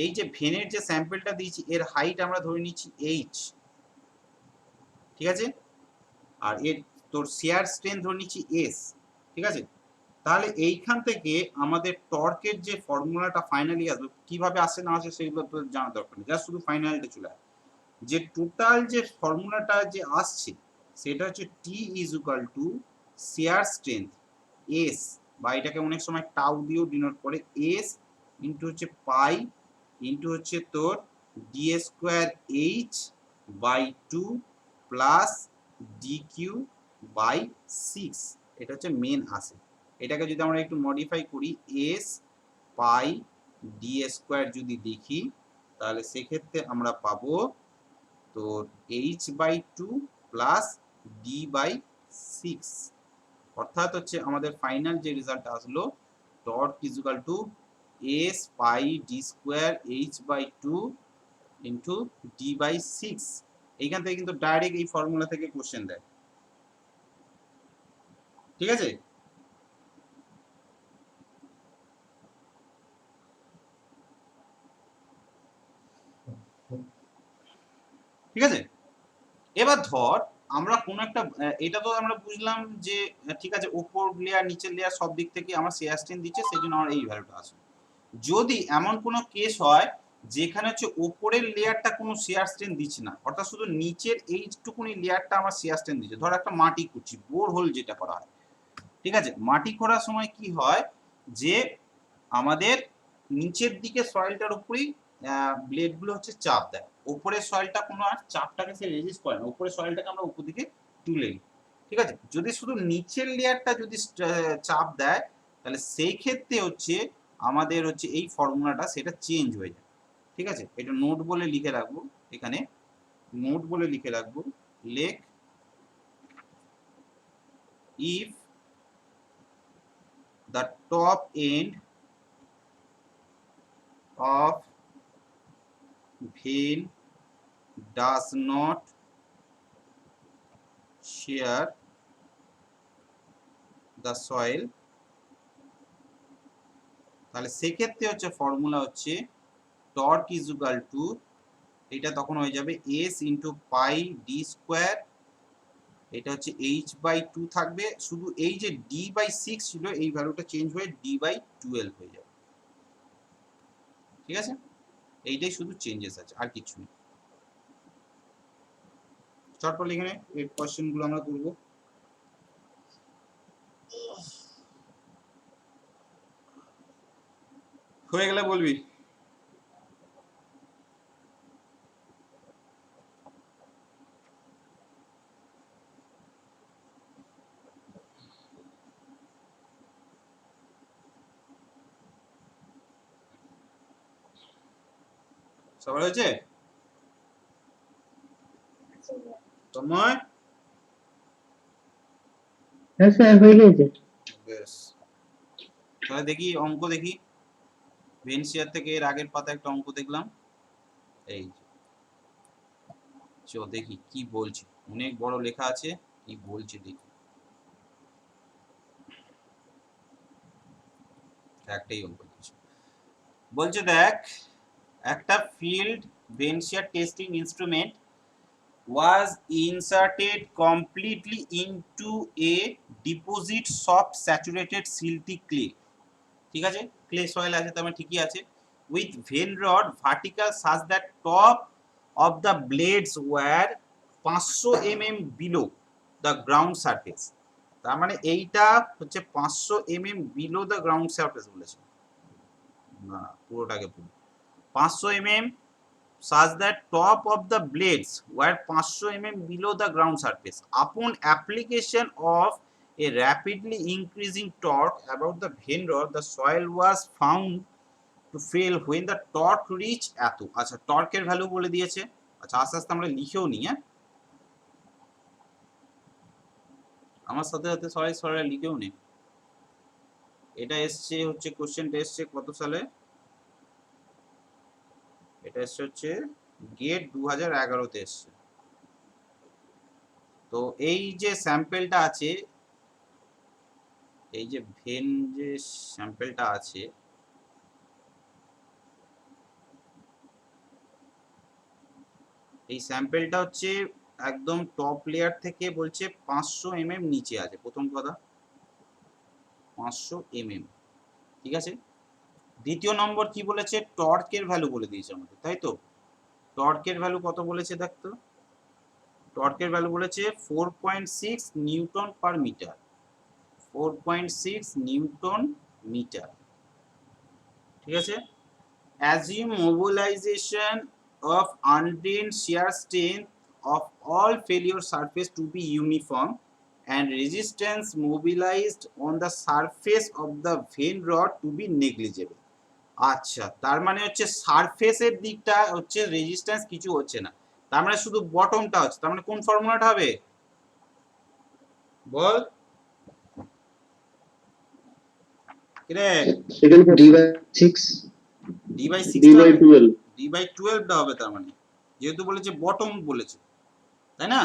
এই যে ভেনের যে স্যাম্পলটা দিয়েছি এর হাইট আমরা ধরে নিচ্ছি এইচ, ঠিক আছে, আর এর তোর শিয়ার স্ট্রেন্থ ধরে নিচ্ছি এস, ঠিক আছে। তাহলে এইখান থেকে আমাদের টর্কের যে ফর্মুলাটা ফাইনালি আসবে, কিভাবে আসে না আসে সেগুলো তো জানা দরকার নেই, জাস্ট শুধু ফাইনালটা চলে আসে, যে টোটাল যে ফর্মুলাটা যে আসছে সেটা হচ্ছে T is equal to shear strength S, বা এটাকে অনেক সময় টাউ দিয়েও ডিনোট করে, এস ইন্টু হচ্ছে পাই ইন্টু হচ্ছে তোর D square H by two plus D Q by six, এটা হচ্ছে মেন আসে। এটাকে যদি আমরা একটু মডিফাই করি, এস পাই ডি স্কোয়ার যদি দেখি, তাহলে সেক্ষেত্রে আমরা পাবো তোর H by two plus D by six, অর্থাৎ হচ্ছে আমাদের ফাইনাল যে রেজাল্ট আসলো torque is equal to S pi D square H by two into D by six. এইখান থেকে কিন্তু ডাইরেক্ট এই ফর্মুলা থেকে কোশ্চেন দেয়, ঠিক আছে। ঠিক আছে, এবার ধর আমরা কোন একটা এটা তো আমরা বুঝলাম যে ঠিক আছে উপর লেয়ার নিচের লেয়ার সব দিক থেকে আমার শেয়ার স্ট্রেন দিচ্ছে, সেই জন্য আমার এই ভ্যালুটা আসবে। যদি এমন কোনো কেস হয় যেখানে হচ্ছে উপরের লেয়ারটা কোনো শেয়ার স্ট্রেন দিচ্ছে না, অর্থাৎ শুধু নিচের এইটুকুনি লেয়ারটা আমার শেয়ার স্ট্রেন দিচ্ছে, ধর একটা মাটি করছি, বোর হোল যেটা করা হয়, ঠিক আছে, মাটি খোঁড়ার সময় কি হয় যে আমাদের নিচের দিকে সয়েলটার উপরেই ব্লেডগুলো হচ্ছে চাপ দেয়, উপরের সয়েলটা কোনো আর চাপটাকে সে রেজিস্ট করে না, উপরের সয়েলটাকে আমরা উপর দিকে তুলে নিই, ঠিক আছে। যদি শুধু নিচের লেয়ারটা যদি চাপ দেয় তাহলে সেই ক্ষেত্রে হচ্ছে আমাদের হচ্ছে এই ফর্মুলাটা সেটা চেঞ্জ হয়ে যায়, ঠিক আছে। এটা নোট বলে লিখে রাখবো, এখানে নোট বলে লিখে রাখবো, লেখ if the top end of vein does not share the soil, তাহলে সেক্ষেত্রে হচ্ছে ফর্মুলা হচ্ছে টর্ক ইজ ইকুয়াল টু, এটা তখন হয়ে যাবে এস ইন্টু পাই ডি স্কোয়ার, এটা হচ্ছে এইচ বাই টু থাকবে, শুধু এই যে ডি বাই সিক্স ছিল এই ভ্যালুটা চেঞ্জ হয়ে ডি বাই টুয়েলভ হয়ে যাবে, ঠিক আছে। এইটাই শুধু চেঞ্জেস আছে, আর কিছু নেই। চটপট লিখে নে, এই কোশ্চেনগুলো আমরা করবো। হয়ে গেলে বলবি। সবার হয়েছে? তন্ময়? হ্যাঁ স্যার হয়ে গেছে। বেশ, তাহলে দেখি অঙ্ক দেখি, ভেনসিয়ার থেকে এর আগের পাতা একটা অঙ্ক দেখলাম, এই চো দেখি কি বলছে, অনেক বড় লেখা আছে, কি বলছে দেখি। একটাই অঙ্ক দিচ্ছে, বলছে দেখ একটা field vane shear testing instrument was inserted completely into a deposit soft saturated silty clay, ঠিক আছে, ক্লে সয়েল আছে তার মানে ঠিকই আছে, with vein rod vertical such that top of the blades were 500 mm below the ground surface, তার মানে এইটা হচ্ছে 500 mm below the ground surface বলেছে, না পুরোটাকে পুরো 500 mm such that top of the blades were 500 mm below the ground surface. Upon application of a rapidly increasing torque about the vane rod, the soil was found to fail when the torque reached এত। আচ্ছা টর্কের value বলে দিয়েছে। আচ্ছা আস্তে আস্তে আমরা লিখেও নিই, হ্যাঁ আমার সাথে সাথে সবাই সবাই লিখেও নিই। এটা এসছে হচ্ছে কোশ্চেনটা এসছে কত সালে, এটা এসছে হচ্ছে গেট 2011-তে এসছে। তো এই যে স্যাম্পেলটা আছে, এই যে ভেন যে স্যাম্পেলটা আছে, এই স্যাম্পেলটা হচ্ছে একদম টপ লেয়ার থেকে বলছে 500 mm নিচে আছে, প্রথম কথা 500 mm, ঠিক আছে। দ্বিতীয় নম্বর কি বলেছে, টর্কের ভ্যালু বলে দিয়েছে আমাদের, তাই তো। টর্কের ভ্যালু কত বলেছে দেখতো, টর্কের ভ্যালু বলেছে 4.6 newton per metre, 4.6 newton metre, ঠিক আছে। Assume mobilization of undrained shear strength of all failure surface to be uniform and resistance mobilized on the surface of the vane rod to be negligible. আচ্ছা তার মানে হচ্ছে সারফেসের দিকটা হচ্ছে resistance কিছু হচ্ছে না, তার মানে শুধু বটমটা হচ্ছে, তার মানে কোন ফর্মুলাটা হবে বল কিরে, এখানে d/6 d/6 d/12 d/12টা হবে, তার মানে যেহেতু বলেছে বটম বলেছে, তাই না।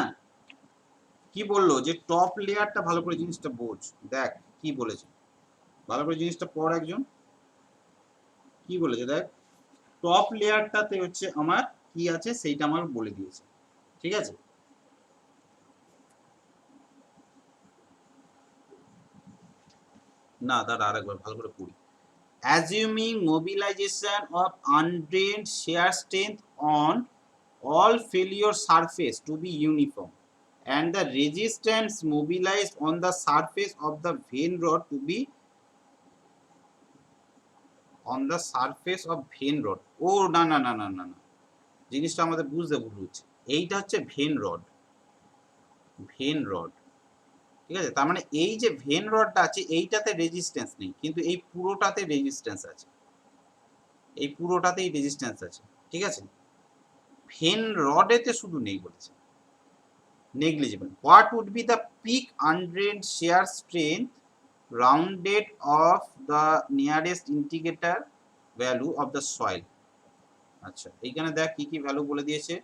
কি বললো যে টপ লেয়ারটা, ভালো করে জিনিসটা বোঝ, দেখ কি বলেছে, ভালো করে জিনিসটা পড় একজন, কি বলেছে দেখ, টপ লেয়ারটাতে হচ্ছে আমার কি আছে সেইটা আমার বলে দিয়েছে, ঠিক আছে। না দাঁড়া আরেকবার ভালো করে পড়ি। Assuming mobilization of undrained shear strength on all failure surface to be uniform and the resistance mobilized on the surface of the vane rod to be on the surface of vane rod, ও না না না না না না, জিনিসটা আমাদের বুঝতে ভুল হচ্ছে, এইটা হচ্ছে ভেন রড, ভেন রড, ঠিক আছে। তার মানে এই যে ভেন রডটা আছে এইটাতে রেজিস্ট্যান্স নেই, কিন্তু এই পুরোটাতে রেজিস্ট্যান্স আছে, এই পুরোটাতেই রেজিস্ট্যান্স আছে, ঠিক আছে। ভেন রডেতে শুধু নেই বলেছে, negligible. What would be the peak undrained shear strength rounded of the nearest indicator value of the soil। আচ্ছা এইখানে দেখ কি কি ভ্যালু বলে দিয়েছে,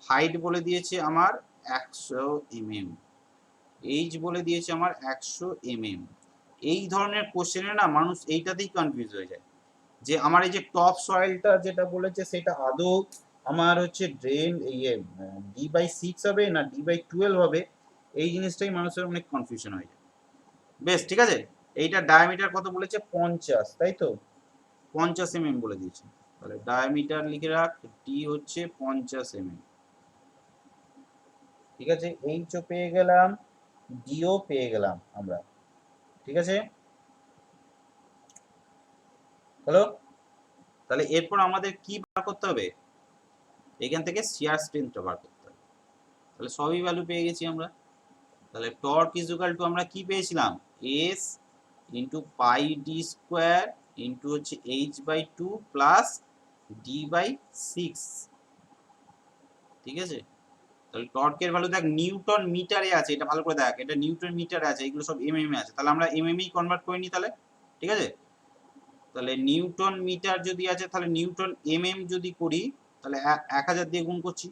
হাইট বলে দিয়েছে আমার 100 mm, এইচ বলে দিয়েছে আমার 100 mm। এই ধরনের কোশ্চেনে না মানুষ এইটাতেই কনফিউজ হয়ে যায় যে আমার এই যে টপ সয়েলটা যেটা বলেছে সেটা আদৌ আমার হচ্ছে ড্রেন d/6 হবে না d/12 হবে, এই জিনিসটাই মানুষের অনেক কনফিউশন হয়ে যায়। বেশ ঠিক আছে, এইটা ডায়ামিটার কত বলেছে 50, তাই তো 50 mm বলে দিয়েছে, তাহলে ডায়ামিটার লিখে রাখ, ডি হচ্ছে 50 mm, ঠিক আছে। এইচও পেয়ে গেলাম, ডিও পেয়ে গেলাম আমরা, ঠিক আছে। হ্যালো, তাহলে এরপর আমাদের কি বার করতে হবে, এখান থেকে শিয়ার স্ট্রেংথটা বার করতে হবে, তাহলে সবই ভ্যালু পেয়ে গেছি আমরা। তাহলে টর্ক ইজ ইকুয়াল টু আমরা কি পেয়েছিলাম, এস ইন্টু পাই ডি স্কোয়ার ইন্টু হচ্ছে h/2 প্লাস d/6, ঠিক আছে। তাহলে টর্কের ভ্যালু দেখ নিউটন মিটারে আছে, এটা ভালো করে দেখ, এটা নিউটন মিটারে আছে, এগুলো সব এমএম এ আছে, তাহলে আমরা এমএম এই কনভার্ট করে নিই তাহলে, ঠিক আছে। তাহলে নিউটন মিটার যদি আছে তাহলে নিউটন এমএম যদি করি তাহলে 1000 দিয়ে গুণ করছি,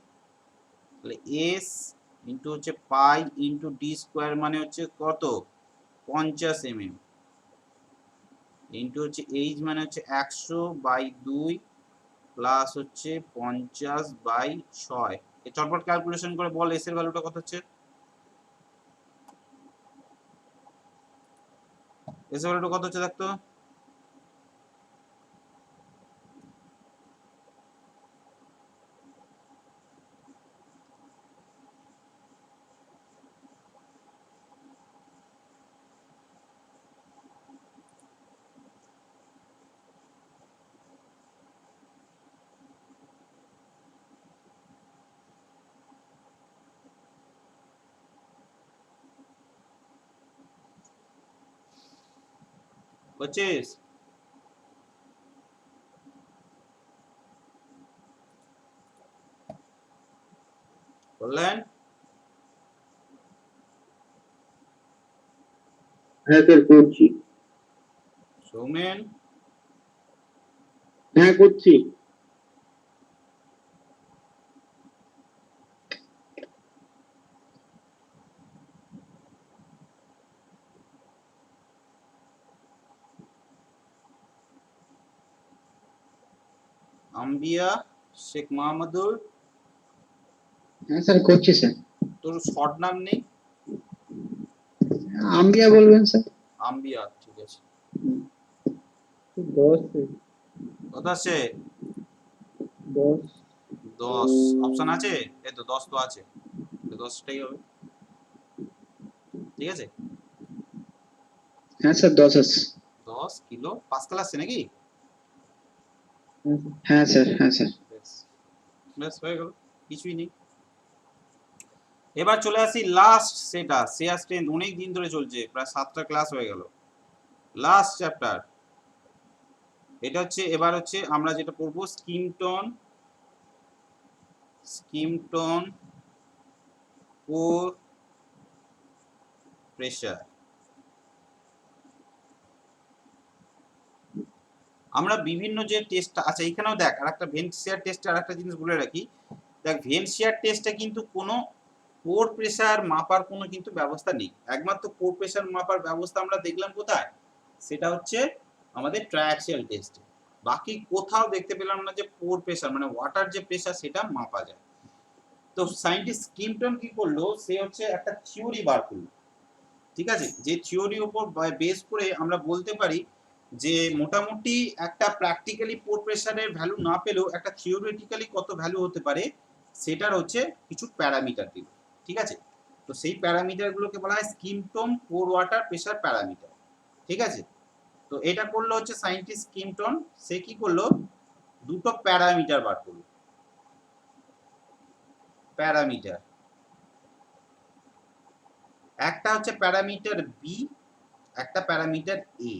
তাহলে এস ইন্টু হচ্ছে পাই ইন্টু ডি স্কোয়ার মানে হচ্ছে কত 50 mm ইন্টু হচ্ছে এইচ মানে হচ্ছে 100/2 প্লাস হচ্ছে 50/6। চটপট ক্যালকুলেশন করে বল এস এর ভ্যালুটা কত হচ্ছে, এস এর ভ্যালুটা কত হচ্ছে দেখতো, বুঝছিস? বললেন হ্যাঁ স্যার করছি। সৌমেন হ্যাঁ করছি। আম্বিয়া শেখ মাহমুদুল, হ্যাঁ স্যার করছি স্যার। তোর শর্ট নাম নেই? আম্বিয়া বলবেন স্যার। আম্বিয়া, ঠিক আছে। 10 কত আছে? 10 10 অপশন আছে? এই তো 10 তো আছে, তো 10টাই হবে, ঠিক আছে। হ্যাঁ স্যার 10 আছে। 10 কিলো পাস্কাল আছে নাকি? হ্যাঁ স্যার, হ্যাঁ স্যার। ব্যাস ব্যাস হয়ে গেল, কিছুই নেই। এবার চলে আসি লাস্ট, সেটা শেয়ার স্ট্রেংথ, অনেক দিন ধরে চলছে, প্রায় 7টা ক্লাস হয়ে গেল। লাস্ট চ্যাপ্টার এটা হচ্ছে, এবার হচ্ছে আমরা যেটা পড়বো স্কিমটন কোর প্রেসার। আমরা বিভিন্ন যে টেস্ট আছে এখানেও দেখ, আর একটা ভেন্সিয়ার টেস্টে আর একটা জিনিস বলে রাখি, দেখ ভেন্সিয়ার টেস্টে কিন্তু কোনো কোর প্রেসার মাপার কোনো কিন্তু ব্যবস্থা নেই। একমাত্র কোর প্রেসার মাপার ব্যবস্থা আমরা দেখলাম কোথায়, সেটা হচ্ছে আমাদের ট্রায়াক্সিয়াল টেস্টে। বাকি কোথাও দেখতে পেলাম না যে কোর প্রেসার মানে ওয়াটার যে প্রেসার সেটা মাপা যায়। তো সায়েন্টিস্ট স্কিমটন কি করলো, সে হচ্ছে একটা থিওরি বার করলো, ঠিক আছে, যে থিওরির উপর বেস করে আমরা বলতে পারি যে মোটামুটি একটা প্র্যাকটিক্যালি পোর প্রেসারের ভ্যালু না পেলেও একটা থিওরিটিক্যালি কত ভ্যালু হতে পারে সেটার হচ্ছে কিছু প্যারামিটার দিল, ঠিক আছে। তো সেই প্যারামিটারগুলোকে বলা হয় স্কিমটন পোর ওয়াটার প্রেসার প্যারামিটার, ঠিক আছে। তো এটা করলো হচ্ছে সায়েন্টিস্ট স্কিমটন, সে কি করলো, দুটো প্যারামিটার বার করলো, প্যারামিটার, একটা হচ্ছে প্যারামিটার বি, একটা প্যারামিটার এ।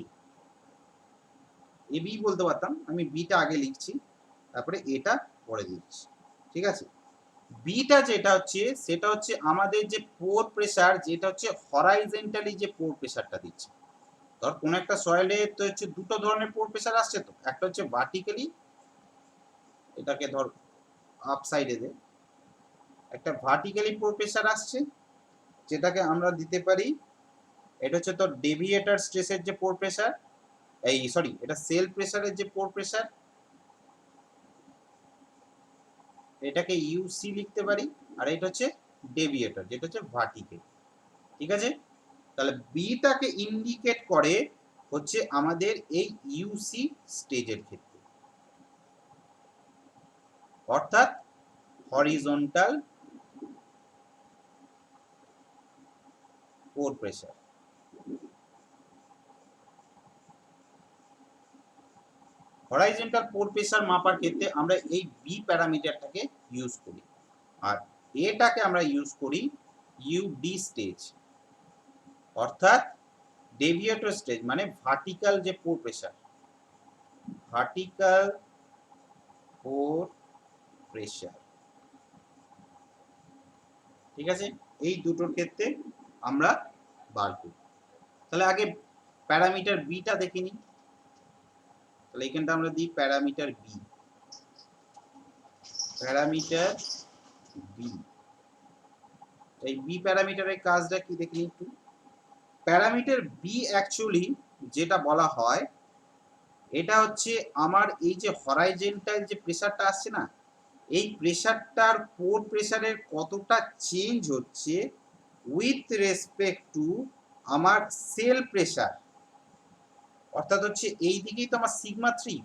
বি বলতে পারতাম, আমি বিটা আগে লিখছি, তারপরে এটা পরে দিচ্ছি, ঠিক আছে। বিটা যেটা হচ্ছে সেটা হচ্ছে আমাদের যে পোর প্রেসার, যেটা হচ্ছে হরাইজন্টালি যে পোর প্রেসারটা দিচ্ছে। ধর কোন একটা সয়েলে তো হচ্ছে দুটো ধরনের পোর প্রেসার আসছে, তো একটা হচ্ছে ভার্টিক্যালি, এটাকে ধর আপ সাইডে দে, একটা ভার্টিক্যালি পোর প্রেসার আসছে, যেটাকে আমরা দিতে পারি, এটা হচ্ছে তোর ডেভিয়েটর স্ট্রেসের যে পোর প্রেসার, এই সরি এটা সেল প্রেসারের যে পোর প্রেসার, এটাকে ইউসি লিখতে পারি, আর এটা হচ্ছে ডেভিয়েটর যেটা হচ্ছে ভার্টিক্যাল, ঠিক আছে। তাহলে বিটাকে ইন্ডিকেট করে হচ্ছে আমাদের এই ইউসি স্টেজের ক্ষেত্রে, অর্থাৎ হরিজন্টাল পোর প্রেসার। হরাইজন্টাল পোর প্রেসার মাপার ক্ষেত্রে আমরা এই বি প্যারামিটারটাকে ইউজ করি, আর এটাকে আমরা ইউজ করি ইউডি স্টেজ, অর্থাৎ ডেভিয়েটর স্টেজ মানে ভার্টিক্যাল যে পোর প্রেসার, ভার্টিক্যাল পোর প্রেসার, ঠিক আছে। এই দুটোর ক্ষেত্রে আমরা বার করি। তাহলে আগে প্যারামিটার বিটা দেখে নিই, তাহলে এখানটা আমরা দিই প্যারামিটার বি, প্যারামিটার বি। এই বি প্যারামিটারের কাজটা কি দেখে নিই একটু। প্যারামিটার বি অ্যাকচুয়ালি যেটা বলা হয়, এটা হচ্ছে আমার এই যে হরাইজন্টাল যে প্রেসারটা আসছে না, এই প্রেসারটার পোর প্রেসারের কতটা চেঞ্জ হচ্ছে উইথ রেসপেক্ট টু আমার সেল প্রেসার, অর্থাৎ হচ্ছে এই দিকেই তো আমার সিগমা 3,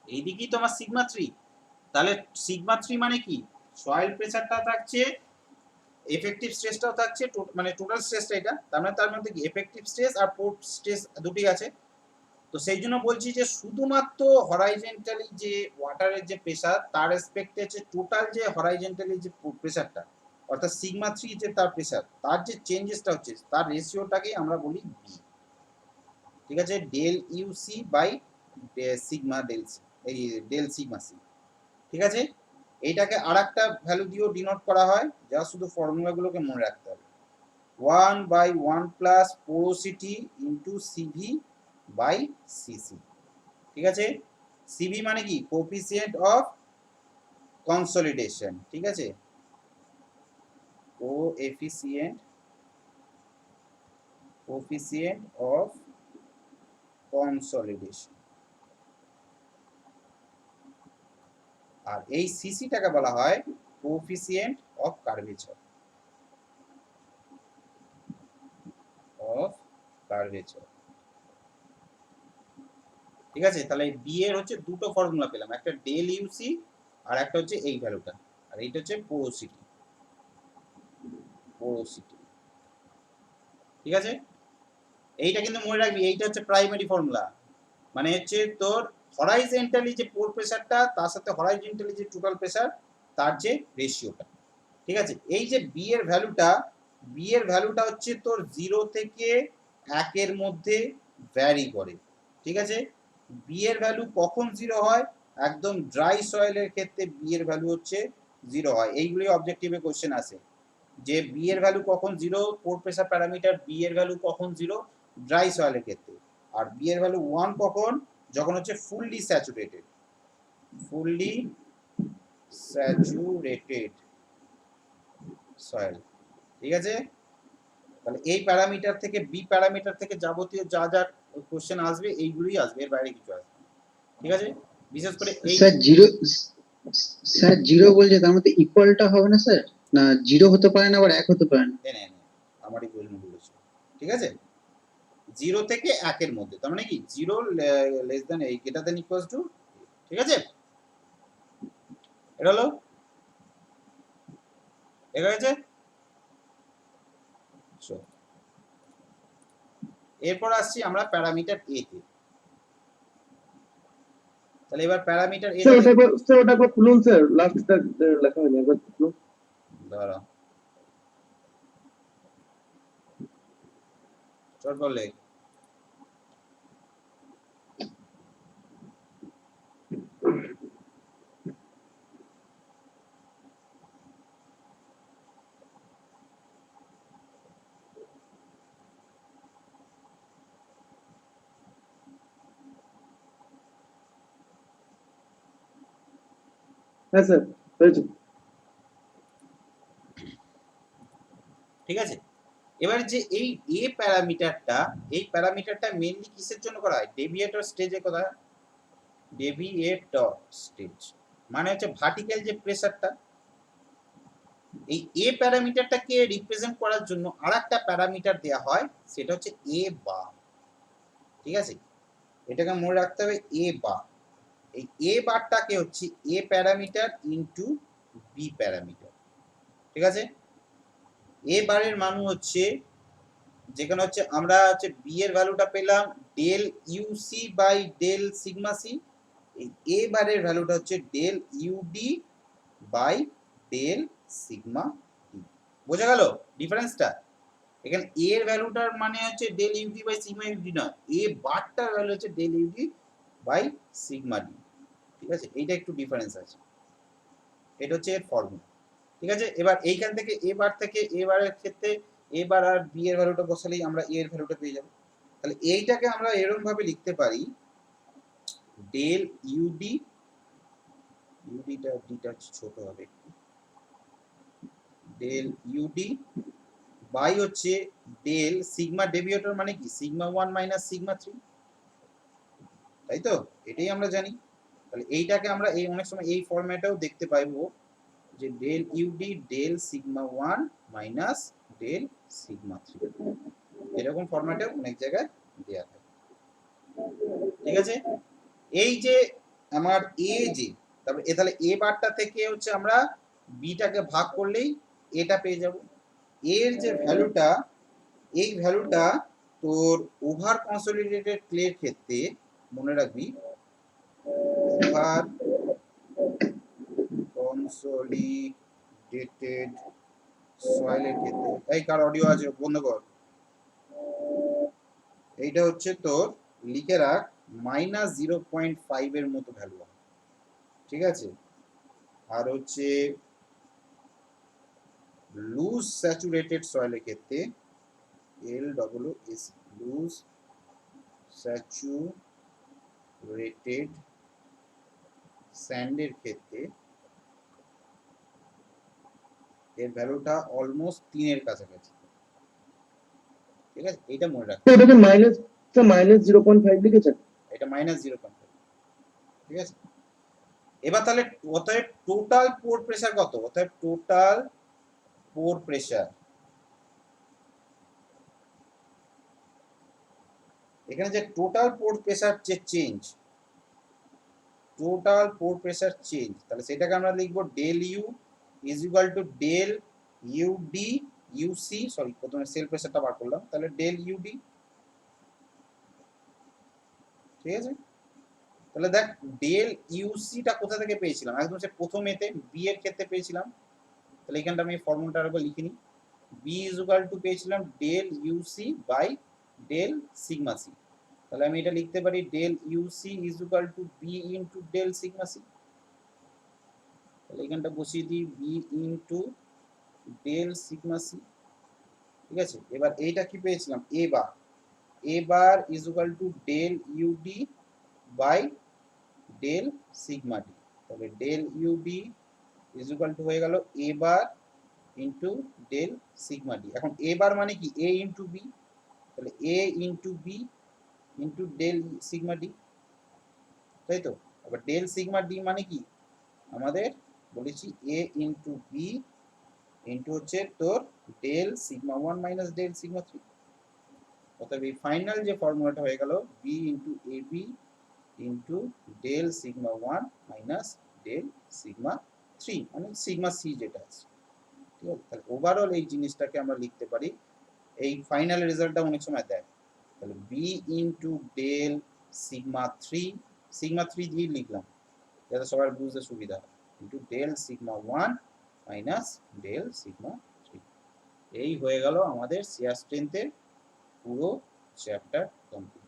এই দিকেই তো আমার সিগমা 3। তাহলে সিগমা 3 মানে কি, সয়েল প্রেসারটা থাকছে, এফেক্টিভ স্ট্রেসটাও থাকছে, মানে টোটাল স্ট্রেসটা এটা, তার মধ্যে কি এফেক্টিভ স্ট্রেস আর পোর স্ট্রেস দুটোই আছে। তো সেই জন্য বলছি যে শুধুমাত্র হরাইজন্টালি যে ওয়াটারের যে প্রেসার তার রেসপেক্টে হচ্ছে টোটাল যে হরাইজন্টালি যে প্রেসারটা, অর্থাৎ সিগমা 3 যে তার প্রেসার, তার যে চেঞ্জেসটা হচ্ছে তার রেশিওটাকেই আমরা বলি বি। ঠিক আছে, del UC by sigma del C, এই ডেল সিগমা সি। ঠিক আছে, এইটাকে আর একটা ভ্যালু দিয়েও ডিনোট করা হয়, যা শুধু ফর্মুলাগুলোকে মনে রাখতে হবে। 1/1 plus porosity into CV by CC. ঠিক আছে, সিভি মানে কি, কোএফিসিয়েন্ট অফ কনসলিডেশন। ঠিক আছে, কোএফিসিয়েন্ট অফ কনসলিডেশন। আর এই সিসিটাকে বলা হয় কোএফিসিয়েন্ট অফ কার্ভেচার, ঠিক আছে। তাহলে বি এর হচ্ছে দুটো ফর্মুলা পেলাম, একটা ডেল ইউসি আর একটা হচ্ছে এই ভ্যালুটা, আর এইটা হচ্ছে পোরোসিটি। ঠিক আছে, এইটা কিন্তু মনে রাখবি, এইটা হচ্ছে প্রাইমারি ফর্মুলা, মানে হচ্ছে তোর হরাইজন্টালি যে পোর প্রেসারটা তার সাথে হরাইজন্টালি যে টোটাল প্রেসার তার যে রেশিওটা। ঠিক আছে, এই যে বি এর ভ্যালুটা হচ্ছে তোর 0 থেকে 1 এর মধ্যে ভ্যারি করে। ঠিক আছে, বি এর ভ্যালু কখন 0 হয়, একদম ড্রাই সয়েলের ক্ষেত্রে বি এর ভ্যালু হচ্ছে 0 হয়। এইগুলি অবজেক্টিভে কোশ্চেন আসে যে বি এর ভ্যালু কখন 0, পোর প্রেসার প্যারামিটার বি এর ভ্যালু কখন 0 ড্রাই সয়েলের ক্ষেত্রে, আর বি এর ভ্যালু 1 কখন, যখন হচ্ছে ফুললি স্যাচুরেটেড সয়েল। ঠিক আছে, তাহলে এই প্যারামিটার থেকে বি প্যারামিটার থেকে যাবতীয় যা যা কোশ্চেন আসবে এইগুলোই আসবে, এর বাইরে কিছু আসবে। ঠিক আছে, বিশেষ করে এই স্যার জিরো বলছে, তার মধ্যে ইকুয়ালটা হবে না স্যার? না, জিরো হতে পারে না, আবার এক হতে পারে না? আমারই প্রশ্ন বলেছে। ঠিক আছে, 0 থেকে 1 এর মধ্যে, তার মানে কি 0 less than 8 greater than equals to. ঠিক আছে, এটা হলো ঠিক আছে। এরপর আসছি আমরা প্যারামিটার এ তে। তাহলে এবার প্যারামিটার এ স্যার ওটা একবার খুলুন স্যার, লাস্টটা লেখা হয়নি, একবার খুলুন। দাঁড়া, চট বলে হ্যাঁ স্যার, হয়েছে। ঠিক আছে, এবার যে এই এ প্যারামিটারটা, এই প্যারামিটারটা মেইনলি কিসের জন্য করা হয়, ডেভিয়েটর স্টেজে করা হয়। ডেভিয়েটর স্টেজ মানে হচ্ছে ভার্টিক্যাল যে প্রেসারটা, এই এ প্যারামিটারটাকে রিপ্রেজেন্ট করার জন্য আরেকটা প্যারামিটার দেয়া হয়, সেটা হচ্ছে এ বার। ঠিক আছে, এটাকে মনে রাখতে হবে এ বার। এই এ বারটাকে হচ্ছে এ প্যারামিটার ইনটু বি প্যারামিটার। ঠিক আছে, এ বারের মান হচ্ছে, যেখানে হচ্ছে আমরা হচ্ছে বি এর ভ্যালুটা পেলাম del UC by del sigma C, এই এ বারের ভ্যালুটা হচ্ছে del UD by del sigma D. বোঝা গেল ডিফারেন্সটা? এখানে এ এর ভ্যালুটার মানে হচ্ছে del UD by sigma U D নয়, এ বারটার ভ্যালু হচ্ছে del UD by sigma D. ঠিক আছে, এইটা একটু ডিফারেন্স আছে, এটা হচ্ছে এর ফর্মুলা। ঠিক আছে, এবার এইখান থেকে এ বার থেকে এ বারের ক্ষেত্রে এ বার আর বি এর ভ্যালুটা বসালেই আমরা এ এর ভ্যালুটা পেয়ে যাব। তাহলে এইটাকে আমরা এরকম ভাবে লিখতে পারি, ডেল ইউডি, ইউডিটা ডিটা ছোট হবে, ডেল ইউডি বাই হচ্ছে ডেল সিগমা, ডেভিয়েটর মানে কি সিগমা 1 মাইনাস সিগমা 3, তাই তো? এটাই আমরা জানি। তাহলে এইটাকে আমরা এই অনেক সময় এই ফরম্যাটেও দেখতে পাইবো যে del U D del sigma 1 minus del sigma 3, এরকম ফরম্যাটে অনেক জায়গায় দেয়া থাকে। ঠিক আছে, এই যে আমার এ যে, তারপরে এ, তাহলে এ বারটা থেকে হচ্ছে আমরা বিটাকে ভাগ করলেই এটা পেয়ে যাব। এর যে ভ্যালুটা, এই ভ্যালুটা তোর ওভার কনসলিডেটেড ক্লের ক্ষেত্রে মনে রাখবি, ওভার কনসলিডেটেড সয়েলের ক্ষেত্রে, এই কার অডিও আছে বন্ধ কর, এইটা হচ্ছে তোর লিখে রাখ -0.5 এর মতো ভ্যালু হবে, ঠিক আছে। আর হচ্ছে লুজ স্যাচুরেটেড সয়েলের ক্ষেত্রে LWS লুজ স্যাচুরেটেড স্যান্ডের ক্ষেত্রে এর ভ্যালুটা অলমোস্ট 3 এর কাছাকাছি, ঠিক আছে। এটা মনে রাখতে তো এটাকে -0.5 লিখেছেন। এটা -0.5, ঠিক আছে। এবার তাহলে অতএব টোটাল পোর প্রেসার কত? অতএব টোটাল পোর প্রেসার, এখানে যে টোটাল পোর প্রেসার যে change, total pore pressure change, তাহলে সেটাকে আমরা লিখব del U is equal to del U D U C, sorry প্রথমে সেল প্রেসারটা বার করলাম, তাহলে ডেল ইউডি, ঠিক আছে। তাহলে দেখ ডেল ইউসিটা কোথা থেকে পেয়েছিলাম? একদম সে প্রথম এতে বি এর ক্ষেত্রে পেয়েছিলাম, তাহলে এখানটা আমি ফর্মুলাটা আরেকবার লিখে নিই। বি ইজ ইকুয়াল টু পেয়েছিলাম del UC by del sigma C, তাহলে আমি এটা লিখতে পারি del UC is equal to B into del sigma C, তাহলে এখানটা বসিয়ে দিই B into del sigma C, ঠিক আছে। এবার এইটা কি পেয়েছিলাম? A bar is equal to del UD by del sigma D, তাহলে del UD is equal to হয়ে গেল A bar into del sigma D. এখন এ বার মানে কি? এ ইনটু বি, তাহলে A into B into del sigma D, তাই তো। আবার ডেল সিগমা ডি মানে কি? আমাদের বলেছি এ ইনটু বি ইনটু হচ্ছে তোর del sigma 1 minus del sigma 3, অতএব এই ফাইনাল যে ফর্মুলাটা হয়ে গেল B into A B into del sigma 1 minus del sigma 3 মানে সিগমা সি যেটা আছে, ঠিক আছে। তাহলে ওভারঅল এই জিনিসটাকে আমরা লিখতে পারি, এই ফাইনাল রেজাল্টটা অনেক সময় দেয়, তাহলে বি ইনটু ডেল সিগমা 3 দিয়ে লিখলাম যাতে সবার বুঝতে সুবিধা হয়, into del sigma 1 minus del sigma 3। এই হয়ে গেল আমাদের শিয়ার স্ট্রেংথের পুরো চ্যাপ্টার কমপ্লিট।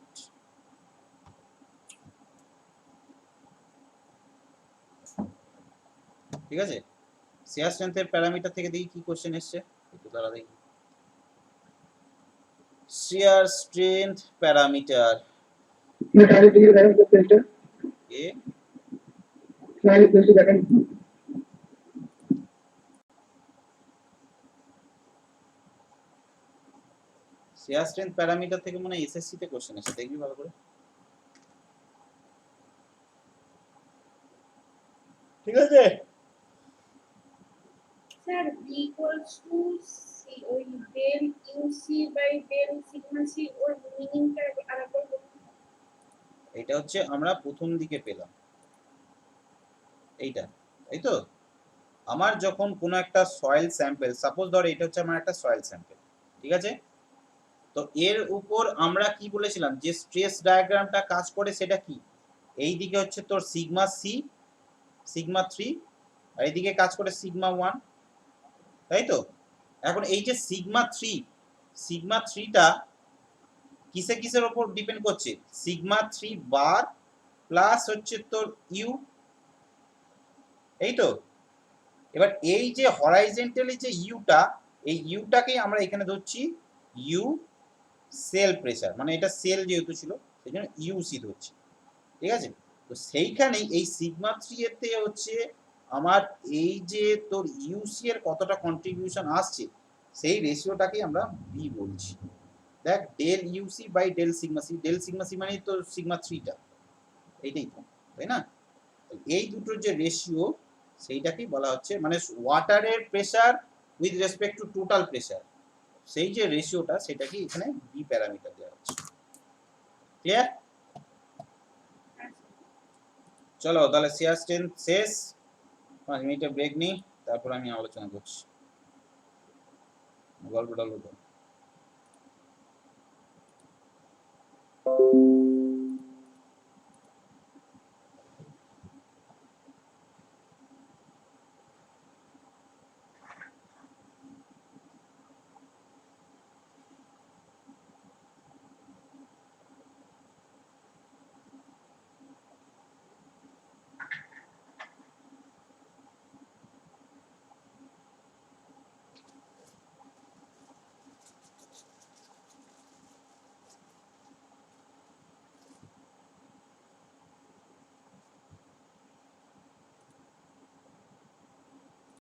ঠিক আছে, শিয়ার স্ট্রেংথের প্যারামিটার থেকে দেখি কি কোশ্চেন এসছে, একটু তারা দেখি। শিয়ার স্ট্রেংথ প্যারামিটার मैं काले टिके देखেন পেজটা, এ কালে পেজটা দেখেন। শিয়ার স্ট্রেংথ প্যারামিটার থেকে মনে হয় এসএসসি তে কোশ্চেন এসেছে, দেখবি ভালো করে, ঠিক আছে। Sir B equals to C, ওই del UC by del sigma C, ওর মিনিংটা আরেকবার বলুন। এটা হচ্ছে আমরা প্রথম দিকে পেলাম এইটা, তাই তো। আমার যখন কোনো একটা সয়েল স্যাম্পল, সাপোজ ধর এটা হচ্ছে আমার একটা সয়েল স্যাম্পল, ঠিক আছে। তো এর উপর আমরা কি বলেছিলাম যে স্ট্রেস ডায়াগ্রামটা কাজ করে সেটা কি? এই দিকে হচ্ছে তোর সিগমা সি সিগমা 3 আর এইদিকে কাজ করে সিগমা 1, তাই তো। এখন এই যে সিগমা 3টা কিসে কিসের উপর ডিপেন্ড করছে? সিগমা 3 বার প্লাস হচ্ছে তোর ইউ, এই তো। এবার এই যে হরাইজন্টালি যে ইউটা, এই ইউটাকেই আমরা এখানে ধরছি ইউ সেল প্রেসার, মানে এটা সেল যেহেতু ছিল সেই জন্য ইউসি ধরছি, ঠিক আছে। তো সেইখানেই এই সিগমা 3 এতে হচ্ছে আমার এই যে তোর ইউসি এর কতটা কন্ট্রিবিউশন আসছে সেই রেশিওটাকেই আমরা বি বলছি। দেখ del UC by del sigma C মানে তো সিগমা 3টা, এইটাই তো, তাই না। এই দুটোর যে রেশিও সেইটাকেই বলা হচ্ছে, মানে ওয়াটারের pressure with respect to total pressure, সেই যে রেশিওটা সেটাকে এখানে বি প্যারামিটার দেওয়া হচ্ছে। ক্লিয়ার? চলো তাহলে শিয়ার স্ট্রেংথ শেষ, 5 মিনিটের ব্রেক নিই, তারপর আমি আলোচনা করছি গল্পটা।